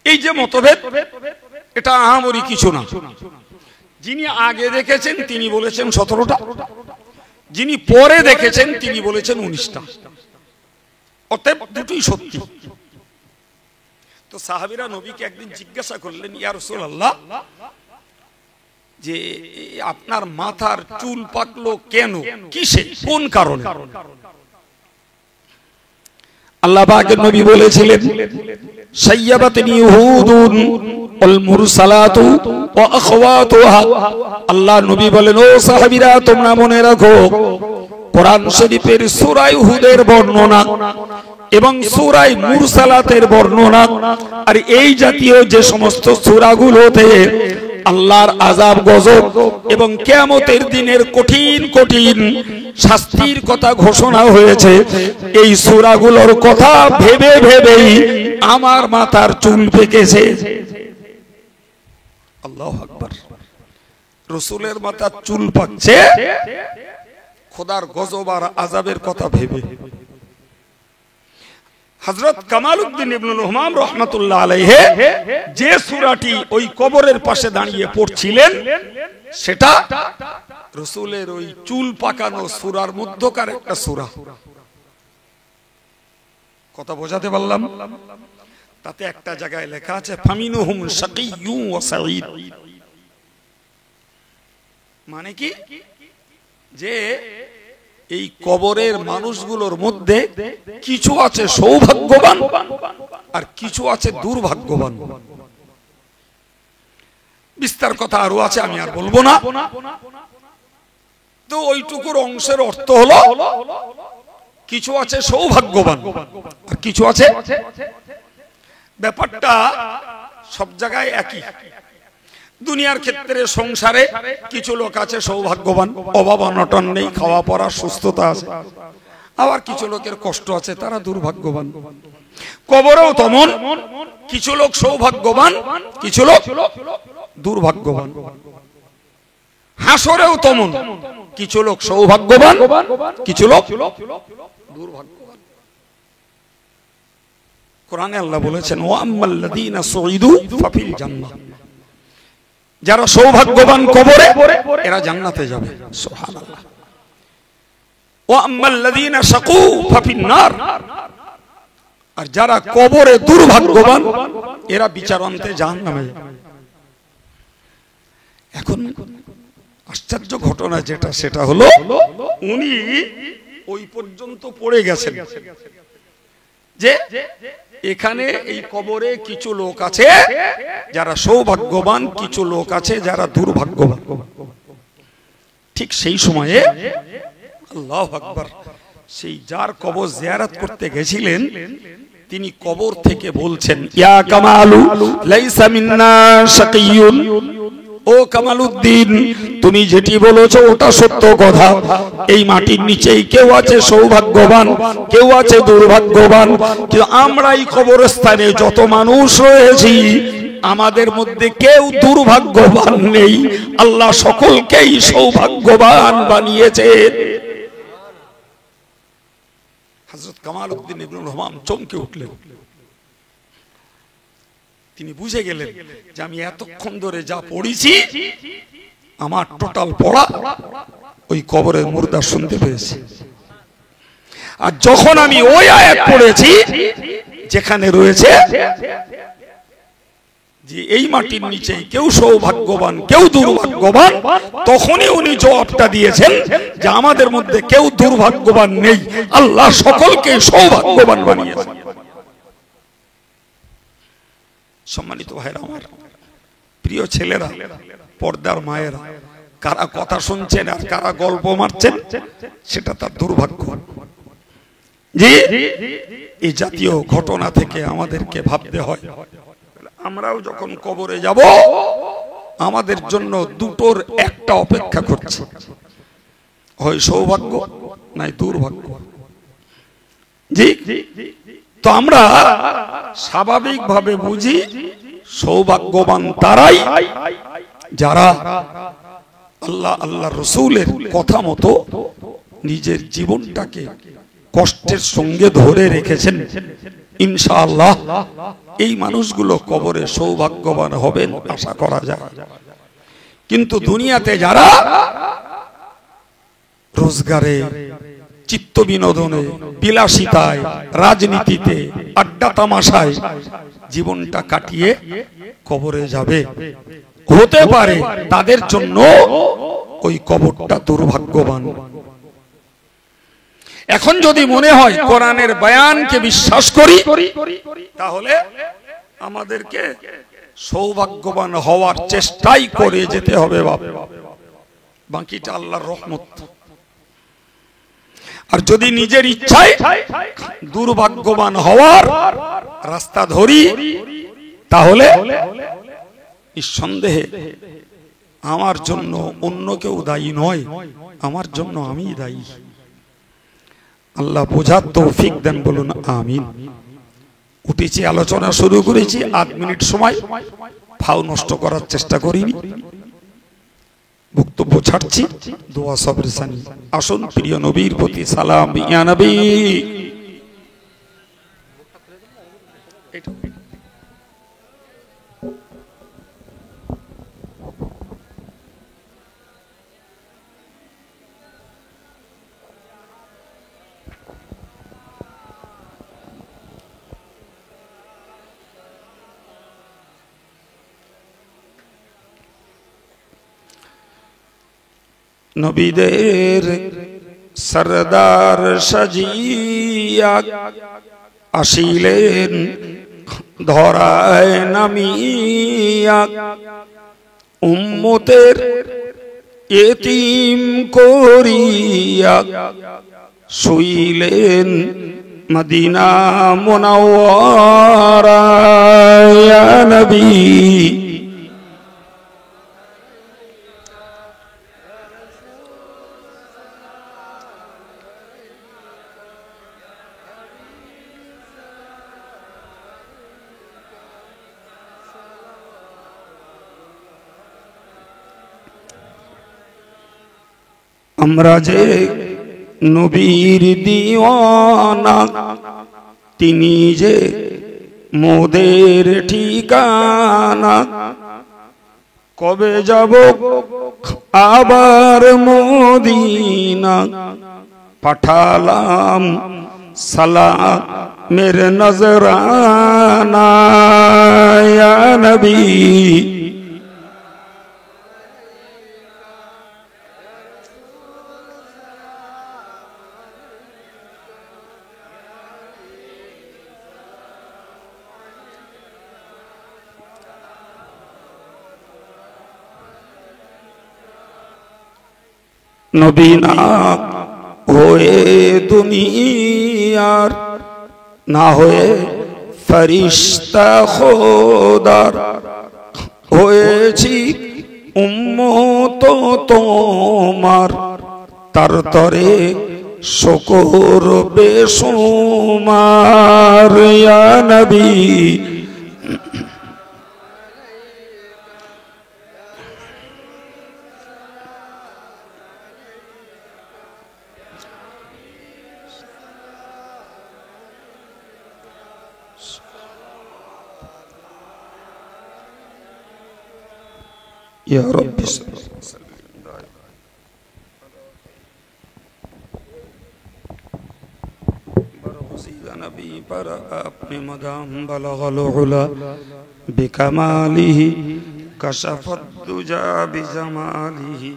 এই যে মতভেদ, এটা আহামরি কিছু না। যিনি আগে দেখেছেন তিনি বলেছেন 17টা, যিনি পরে দেখেছেন তিনি বলেছেন 19টা। অতএব দুটোই সত্যি। তো সাহাবীরা নবীকে একদিন জিজ্ঞাসা করলেন, ইয়া রাসূলুল্লাহ, যে আপনার মাথার চুল পাকলো কেন, কিসে, কোন কারণে? আল্লাহ পাকের নবী বলেছিলেন, সাইয়াবাতনি ইহুদুন ওয়াল মুরসালাতু ওয়া আখওয়াতুহা। আল্লাহ নবী বলেন, ও সাহাবীরা তোমরা মনে রাখো, কোরআন শরীফের সূরা হুদের বর্ণনা এবং সূরা মুরসালাতের বর্ণনা আর এই জাতীয় যে সমস্ত সূরাগুলোতে আল্লাহর আযাব গজব এবং কিয়ামতের দিনের কঠিন কঠিন শাস্তির কথা ঘোষণা হয়েছে, এই সূরাগুলোর কথা ভেবে ভেবেই আমার মাথার চুল পেকেছে। আল্লাহু আকবার। রসুলের মাথার চুল পাকছে খোদার গজব আর আযাবের কথা ভেবে। হযরত কামালউদ্দিন ইবনুল হুমাম রাহমাতুল্লাহ আলাইহি যে সূরাটি ওই কবরের পাশে দাঁড়িয়ে পড়ছিলেন সেটা রসুলের ওই চুল পাকানো সূরার মধ্যকার একটা সূরা। কথা বোঝাতে পারলাম? তাতে একটা জায়গায় লেখা আছে ফামিনুহুম শাকিয়্যুন ওয়া সাঈদ। মানে কি, যে এই কবরের মানুষগুলোর মধ্যে কিছু আছে সৌভাগ্যবান আর কিছু আছে দুর্ভাগ্যবান। বিস্তার কথা আরো আছে, আমি আর বলবো না। তো ওইটুকুর অংশের অর্থ হলো কিছু আছে সৌভাগ্যবান আর কিছু আছে, ব্যাপারটা সব জায়গায় একই। দুনিয়ার ক্ষেত্রে সংসারে কিছু লোক আছে সৌভাগ্যবান, অভাব অনটন নেই, খাওয়া পড়া সুস্থতা আছে। আবার কিছু লোকের কষ্ট আছে, তারা দুর্ভাগ্যবান। কবরেও তেমন কিছু লোক সৌভাগ্যবান, কিছু লোক দুর্ভাগ্যবান। হাসরেও তেমন কিছু লোক সৌভাগ্যবান, কিছু লোক দুর্ভাগ্যবান। কোরআনে আল্লাহ বলেছেন ওয়া আম্মাল্লাযীনা সুঈদু ফাফিল জান্নাহ, যারা সৌভাগ্যবান কবরে এরা জান্নাতে যাবে। সুবহানাল্লাহ। ওয়া আম্মাল্লাযীনা শাকু ফাফিন নার, আর যারা কবরে দুর্ভাগ্যবান এরা বিচারান্তে জাহান্নামে যাবে। এখন আশ্চর্য ঘটনা যেটা, সেটা হলো উনি ওই পর্যন্ত পড়ে গেছেন যে এখানে এই কবরে কিছু লোক আছে যারা সৌভাগ্যবান, কিছু লোক আছে যারা দুর্ভাগ্যবান। ঠিক সেই সময়ে আল্লাহু আকবার, সেই যার কবর জিয়ারত করতে গেছিলেন তিনি কবর থেকে বলছেন ইয়া কামালু লাইসা মিন্না শাকিয়ুন, ও কামালউদ্দিন তুমি যেটি বলেছো ওটা সত্য কথা। এই মাটির নিচেই কেউ আছে সৌভাগ্যবান, কেউ আছে দুর্ভাগ্যবান, কিন্তু আমরা এই কবরস্থানে যত মানুষ রয়েছি আমাদের মধ্যে কেউ দুর্ভাগ্যবান নেই, আল্লাহ সকলকেই সৌভাগ্যবান বানিয়েছেন। হযরত কামালউদ্দিন ইবনুল হুমাম চমকে উঠলেন। তিনি বুঝে গেলেন যে আমি এতক্ষণ ধরে যা পড়েছি আমার টোটাল পড়া ওই কবরের মুর্দা শুনতে পেয়েছি। আর যখন আমি ওই আয়াত পড়েছি যেখানে রয়েছে যে এই মাটির নিচে কেউ সৌভাগ্যবান কেউ দুর্ভাগ্যবান, তখনই উনি জবাবটা দিয়েছেন যে আমাদের মধ্যে কেউ দুর্ভাগ্যবান নেই, আল্লাহ সকলকে সৌভাগ্যবান বানিয়েছেন। সম্মানিত ভাইরা আমার, প্রিয় ছেলেরা, পর্দার মায়েরা, কারা কথা শুনছেন আর কারা গল্প মারছেন সেটা তার দুর্ভাগ্য। যে এই জাতীয় ঘটনা থেকে আমাদেরকে ভাবতে হয় আমরাও যখন কবরে যাব আমাদের জন্য দুটোর একটা অপেক্ষা করছে, হয় সৌভাগ্য নাই দুর্ভাগ্য। জি, তো আমরা স্বাভাবিকভাবে বুঝি সৌভাগ্যবান তারাই যারা আল্লাহ আল্লাহ রসুলের কথা মতো নিজের জীবনটাকে কষ্টের সঙ্গে ধরে রেখেছেন। ইনশাআল্লাহ এই মানুষগুলো কবরে সৌভাগ্যবান হবেন আশা করা যায়। কিন্তু দুনিয়াতে যারা রোজগারে, চিত্ত বিনোদনে, বিলাসিতায়, রাজনীতিতে, আড্ডা তামাশায় জীবনটা কাটিয়ে কবরে যাবে, হতে পারে তাদের জন্য ওই কবরটা দুর্ভাগ্যবান। এখন যদি মনে হয় কোরআনের বয়ানকে বিশ্বাস করি তাহলে আমাদেরকে সৌভাগ্যবান হওয়ার চেষ্টাই করে যেতে হবে বাবা, বাকিটা আল্লাহর রহমত। আর যদি নিজের ইচ্ছায় দুর্ভাগ্যবান হওয়ার রাস্তা ধরি তাহলে নিঃসন্দেহে আমার জন্য অন্য কেউ দায়ী নয়, আমার জন্য আমি দায়ী। আল্লাহ বোঝার তৌফিক দেন, বলুন আমিন। উঠেছি, আলোচনা শুরু করেছি, 8 মিনিট সময় ফাও নষ্ট করার চেষ্টা করিনি। বক্তব্য ছাড়ছি, দোয়া সবরে সানি। আসুন প্রিয় নবীর প্রতি সালাম। ইয়া নবী, নবীদের সরদার সাজিয়া আসিলেন ধরায় নামিয়া, উম্মতের এতিম করিয়া শুইলেন মদিনা মুনাওয়ারায়। ইয়া নবী, আমরা যে নবীর দিওয়ানা, তিনি যে মোদের ঠিকানা। কবে যাব আবার মদিনা, পাঠালাম সালামের নজরানা। ইয়া নবী, নবী না হয়ে দুনিয়ার, না হয়ে ফরিশতা খোদার, হয়েছি উম্মত তোমার। তার তরে শুকর বেশুমার। ইয়া নবী, या रब्बी नबी पर अपने मदाम बलगल उला बिकमालिही कशफत दुजा बिजमालिही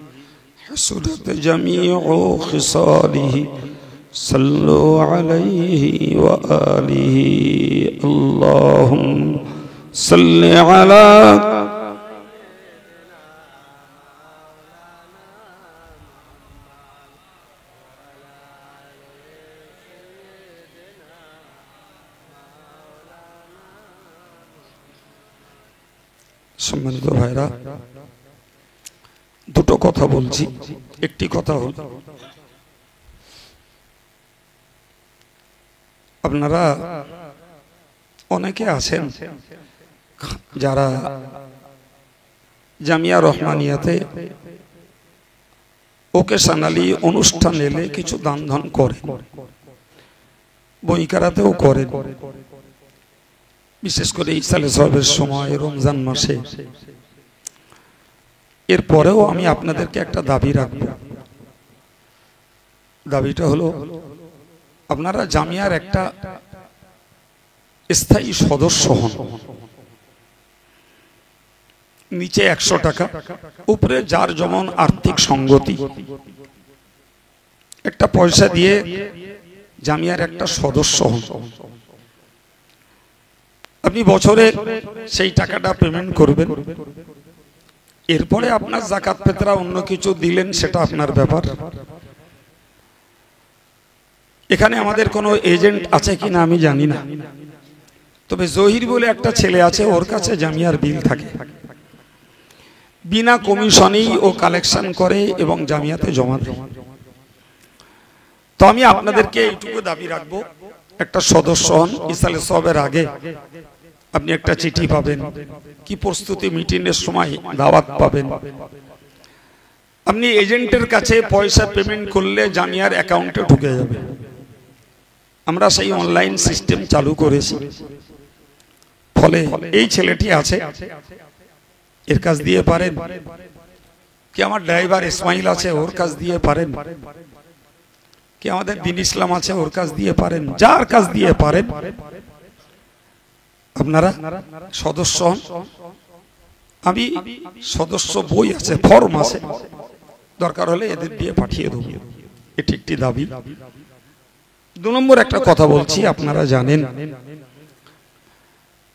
हसुरत जमीउ खिसालिही सल्लु अलैहि व आलिहि अल्लाहुम्मा सल्लि अला। সম্মানিত ভাইরা, দুটো কথা বলছি। একটি কথা হল, আপনারা অনেকে আছেন যারা জামিয়া রহমানিয়াতে ওকেশনালি অনুষ্ঠান এলে কিছু দান ধান করে, বইকারাতেও করেন। বিশেষ করে ইসালে সবের সময়, রমজান মাসে। এরপরেও আমি আপনাদেরকে একটা দাবি রাখব। দাবিটা হলো, আপনারা জামিয়ার একটা স্থায়ী সদস্য হন। নিচে 100 টাকা, উপরে যার যেমন আর্থিক সঙ্গতি, একটা পয়সা দিয়ে জামিয়ার একটা সদস্য হন। আপনি বছরে সেই টাকাটা পেমেন্ট করবেন। এরপরে আপনার যাকাত ফিতরা অন্য কিছু দিলেন, সেটা আপনার ব্যাপার। এখানে আমাদের কোনো এজেন্ট আছে কিনা আমি জানি না, তবে জহির বলে একটা ছেলে আছে, ওর কাছে জামিয়ার বিল থাকে। বিনা কমিশনেই ও কালেকশন করে এবং জামিয়াতে জমা দেয়। তো আমি আপনাদেরকে এইটুকু দাবি রাখবো, একটা সদস্য হন। ইসালে সবের আগে আপনি একটা চিঠি পাবেন, কি প্রস্তুতি মিটিংয়ের সময় দাওয়াত পাবেন। আপনি এজেন্টের কাছে পয়সা পেমেন্ট করলে জামিয়ার অ্যাকাউন্টে ঢুকে যাবে। আমরা সেই অনলাইন সিস্টেম চালু করেছি। ফলে এই ছেলেটি আছে, এর কাজ দিয়ে পারেন, কি আমার ড্রাইভার ইসমাইল আছে, ওর কাজ দিয়ে পারেন, কি আমাদের দিন ইসলাম আছে, ওর কাজ দিয়ে পারেন, যার কাজ দিয়ে পারেন আপনারা সদস্য হন। আমি সদস্য বই আছে, ফর্ম আছে, দরকার হলে এদের দিয়ে পাঠিয়ে দেবো। এটি একটি দাবি। 2 নম্বর একটা কথা বলছি, আপনারা জানেন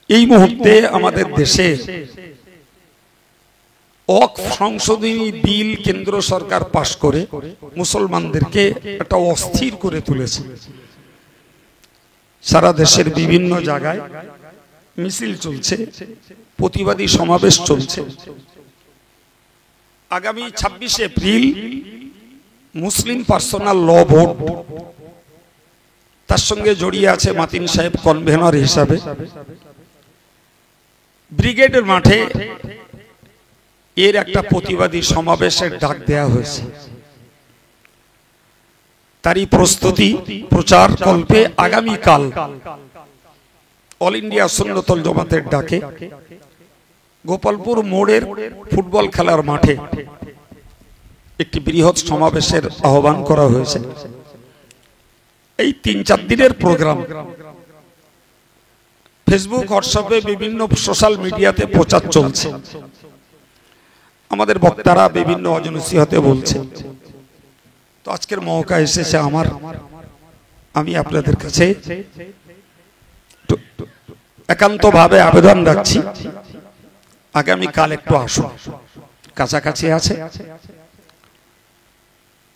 এই মুহূর্তে আমাদের দেশে ওয়াকফ সংশোধনী বিল কেন্দ্র সরকার পাশ করে মুসলমানদেরকে একটা অস্থির করে তুলেছে। সারা দেশের বিভিন্ন জায়গায় মিছিল চলছে, প্রতিবাদী সমাবেশ চলছে। আগামী 26 এপ্রিল মুসলিম পার্সোনাল ল ভোট, তার সঙ্গে জড়িয়ে আছে মাতিন সাহেব কনভেনর হিসাবে। ব্রিগেডের মাঠে এর একটা প্রতিবাদী সমাবেশের ডাক দেয়া হয়েছে। তারই প্রস্তুতি প্রচার কল্পে আগামীকাল অল ইন্ডিয়া সুন্নতুল জামাতের ডাকে গোপালপুর মোড়ের ফুটবল খেলার মাঠে একটি বৃহৎ সমাবেশের আহ্বান করা হয়েছে। এই 3-4 দিনের প্রোগ্রাম ফেসবুক, হোয়াটসঅ্যাপে, বিভিন্ন সোশ্যাল মিডিয়াতে প্রচার চলছে। আমাদের বক্তারা বিভিন্ন অজনসিহতে বলছে। তো আজকের মৌকা এসেছে আমার, আমি আপনাদের কাছে একান্তভাবে আবেদন রাখছি, আগামীকাল একটু আসুন। কাছাকাছি আছে,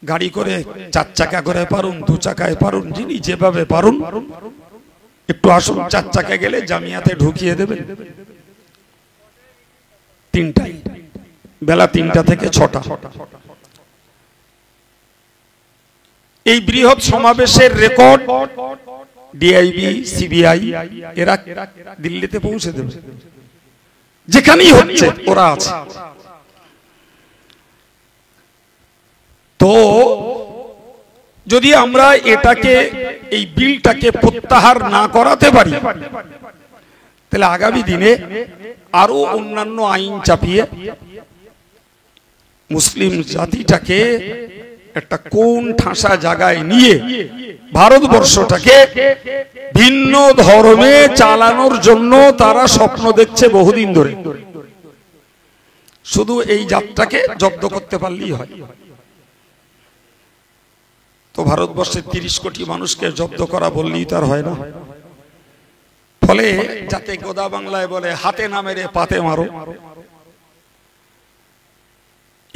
গাড়ি করে 4 চাকা করে পারুন, 2 চাকায় পারুন, যিনি যেভাবে পারুন একটু আসুন। 4 চাকা গেলে জামিয়াতে ঢুকিয়ে দেবেন। 3টায়, বেলা 3টা থেকে 6টা। এই বৃহৎ সমাবেশের রেকর্ড ডিআইবি, সিবিআই এরা দিল্লিতে পৌঁছে দেবে, যেখানেই হচ্ছে ওরা আছে। তো যদি আমরা এটাকে, এই বিলটাকে প্রত্যাহার না করাতে পারি, তাহলে আগামী দিনে আরো অন্যান্য আইন চাপিয়ে মুসলিম জাতিটাকে একটা কোন ঠাসা জায়গায় নিয়ে ভারতবর্ষটাকে ভিন্ন ধর্মে চালানোর জন্য তারা স্বপ্ন দেখছে বহুদিন ধরে। শুধু এই জাতটাকে জব্দ করতে পারলেই হয়। তো ভারতবর্ষের 30 কোটি মানুষকে জব্দ করা বললেই তার হয় না। ফলে যাতে গোদা বাংলায় বলে হাতে না মেরে পাতে মারো,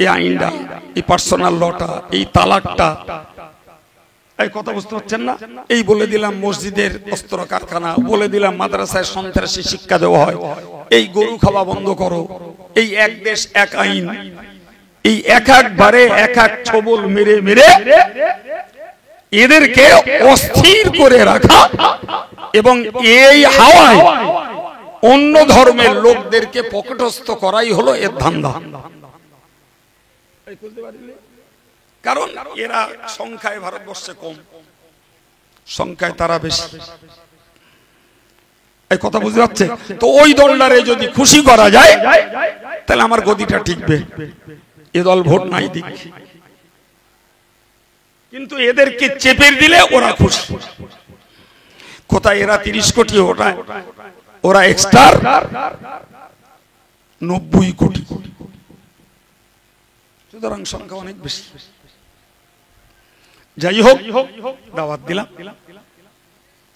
এই আইনটা, এই পার্সোনাল লটা, এই তালাকটা, এই কথা বুঝতে পারছেন না? এই বলে দিলাম মসজিদের অস্ত্র কারখানা, বলে দিলাম মাদ্রাসায় সন্ত্রাসী শিক্ষা দেওয়া হয়, এই গরু খাওয়া বন্ধ করো, এই এক দেশ এক আইন, এই একবারে এক ছবল মেরে মেরে এদেরকে অস্থির করে রাখা এবং এই হাওয়ায় অন্য ধর্মের লোকদেরকে পকেটস্থ করাই হলো এর ধান্দা। কারণ এরা সংখ্যায় ভারতবর্ষে কম, সংখ্যায় তারা বেশি। এই কথা বুঝতে পারছে? তো ওই দলটারে যদি খুশি করা যায় তাহলে আমার গদিটা টিকবে। এ দল ভোট নাই দিক, কিন্তু এদেরকে চেপে দিলে ওরা খুশি। কোথায় এরা 30 কোটি, ওরা এক্সট্রা 90 কোটি। সুতরাং সংখ্যা অনেক বেশি। যাই হোক, দাওয়াত দিলাম,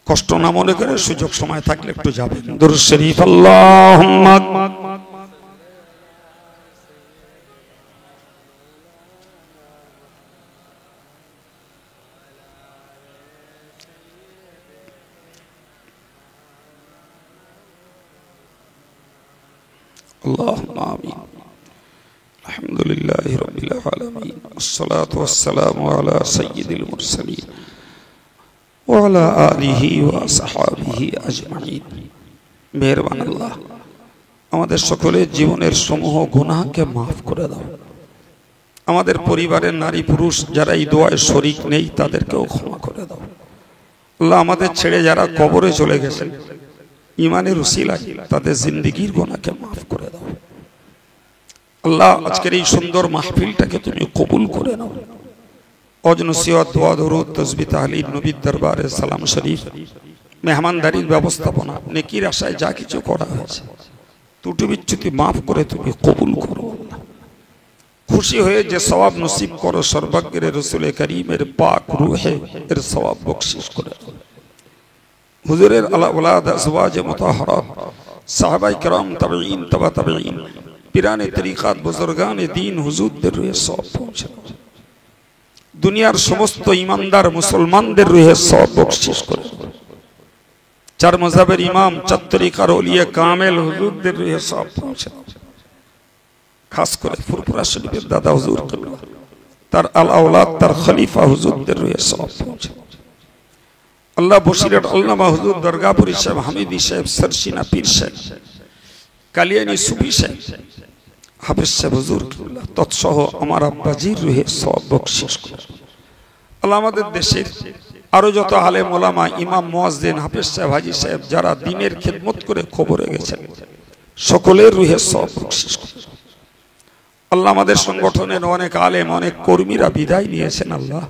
কষ্ট না মনে করে সুযোগ সময় থাকলে একটু যাবেন। দুরূদ শরীফ আল্লাহুম্মা اللهم آمين. الحمد لله رب العالمين والصلاة والسلام على سيد المرسلين وعلى آله وصحبه أجمعين. মেহেরবান আল্লাহ আমাদের সকলের জীবনের সমূহ গুনাহকে মাফ করে দাও। আমাদের পরিবারের নারী পুরুষ যারা এই দোয়ায় শরীক নেই তাদেরকেও ক্ষমা করে দাও আল্লাহ। আমাদের ছেড়ে যারা কবরে চলে গেছেন ইমানের উসিলায় তাদের জিন্দেগির গুনাহকে মাফ করে দাও আল্লাহ। আজকের এই সুন্দর মাহফিলটাকে তুমি কবুল করে নাও। ওয়াজ নসিহত দোয়া দরুদ তাসবিহ তাহলিল নবীর দরবারে সালাম শরীফ মেহমানদারির ব্যবস্থাপনা নেকির আশায় যা কিছু করা হয়েছে ত্রুটি বিচ্যুতি মাফ করে তুমি কবুল করো আল্লাহ। খুশি হয়ে যে সওয়াব নসিব করো সর্বজ্ঞের রাসূল করিমের পাক রূহে এর সওয়াব বখশিশ করে হুজুরের আলা ওলাদ আজওয়াজ মুতাহহারাত সাহাবায়ে কেরাম তাবেঈন তাবা তাবেঈন পিরানে তরিকাত বুজুর্গান দ্বীন হুজুরদের রূহে সওয়াব পৌঁছে দাও। দুনিয়ার সমস্ত ঈমানদার মুসলমানদের রূহে সওয়াব বখশিশ করে চার মাযহাবের ইমাম চার তরিকার ওলিয়া কামেল হুজুরদের রূহে সওয়াব পৌঁছে দাও। খাস করে ফুরফুরা শরীফের দাদা হুজুর কিবলা তার আল আওলাদ তার খলিফা হুজুরদের রূহে সওয়াব পৌঁছে দাও আল্লাহ। বসিরহাট আল্লামা হুজুর দরগাপুরি সাহেব হামিদি সাহেব সরসিনা পীর সাহেব কালিয়ানি সুফি সাহেব হাফেজ সাহেব হুজুর কিবলা তৎসহ আমার আব্বাজির রূহে সওয়াব বখশিশ করো আল্লাহ। আমাদের দেশের আরো যত আলেম ওলামা ইমাম মুয়াজ্জিন হাফেজ সাহেব হাজী সাহেব যারা দ্বীনের খিদমত করে কবরে গেছেন সকলের রূহে সওয়াব বখশিশ করো আল্লাহ। আমাদের সংগঠনের অনেক আলেম অনেক কর্মীরা বিদায় নিয়েছেন আল্লাহ,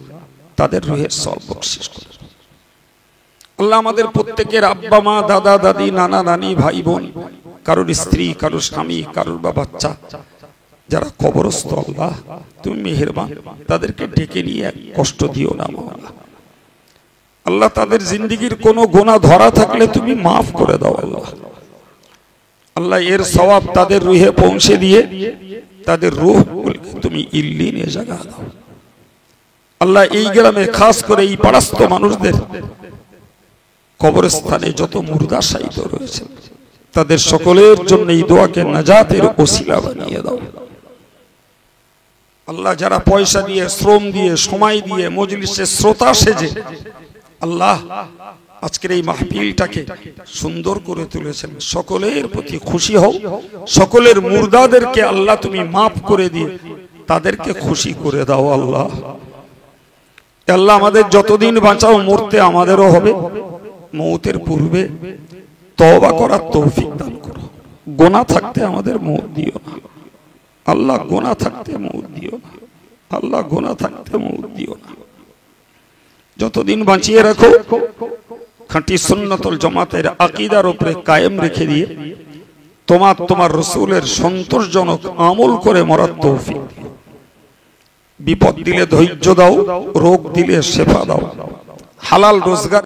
তাদের রূহে সওয়াব বখশিশ করো আল্লাহ। আমাদের প্রত্যেকের আব্বা মা দাদা দাদি নানা নানি ভাই বোন কারোর স্ত্রী কারোর স্বামী কারোর বা বাচ্চা যারা কবরস্থ আল্লাহ তুমি মেহেরবান তাদেরকে ডেকে নিয়ে কষ্ট দিও না মাওলা আল্লাহ। তাদের জিন্দেগির কোনো গুনাহ ধরা থাকলে তুমি মাফ করে দাও আল্লাহ। আল্লাহ এর সওয়াব তাদের রূহে পৌঁছে দিয়ে তাদের রূহগুলোকে তুমি ইল্লিনে জায়গা দাও আল্লাহ। এই গ্রামে খাস করে এই পাড়াস্থ মানুষদের কবরস্থানে যত মুর্দা শায়িত রয়েছে তাদের সকলের জন্য এই দোয়াকে নাজাতের ওসিলা বানিয়ে দাও আল্লাহ। যারা পয়সা দিয়ে শ্রম দিয়ে সময় দিয়ে মজলিসে শ্রোতা সেজে আল্লাহ আজকের এই মাহফিলটাকে সুন্দর করে তুলেছেন সকলের প্রতি খুশি হও। সকলের মুর্দাদেরকে আল্লাহ তুমি মাফ করে দিয়ে তাদেরকে খুশি করে দাও আল্লাহ। আল্লাহ আমাদের যতদিন বাঁচাও মরতে আমাদেরও হবে, মৌতের পূর্বে তওবা করার তৌফিক দান করো। গুনাহ থাকতে আমাদের মৌত দিও না আল্লাহ, গুনাহ থাকতে মৌত দিও না আল্লাহ, গুনাহ থাকতে মৌত দিও না। যতদিন বাঁচিয়ে রাখো খাঁটি সুন্নতুল জামাতের আকীদার উপরে কায়েম রেখে দিয়ে তোমার রাসূলের সন্তোষজনক আমল করে মরার তৌফিক দিও। বিপদ দিলে ধৈর্য দাও, রোগ দিলে শেফা দাও, হালাল রোজগার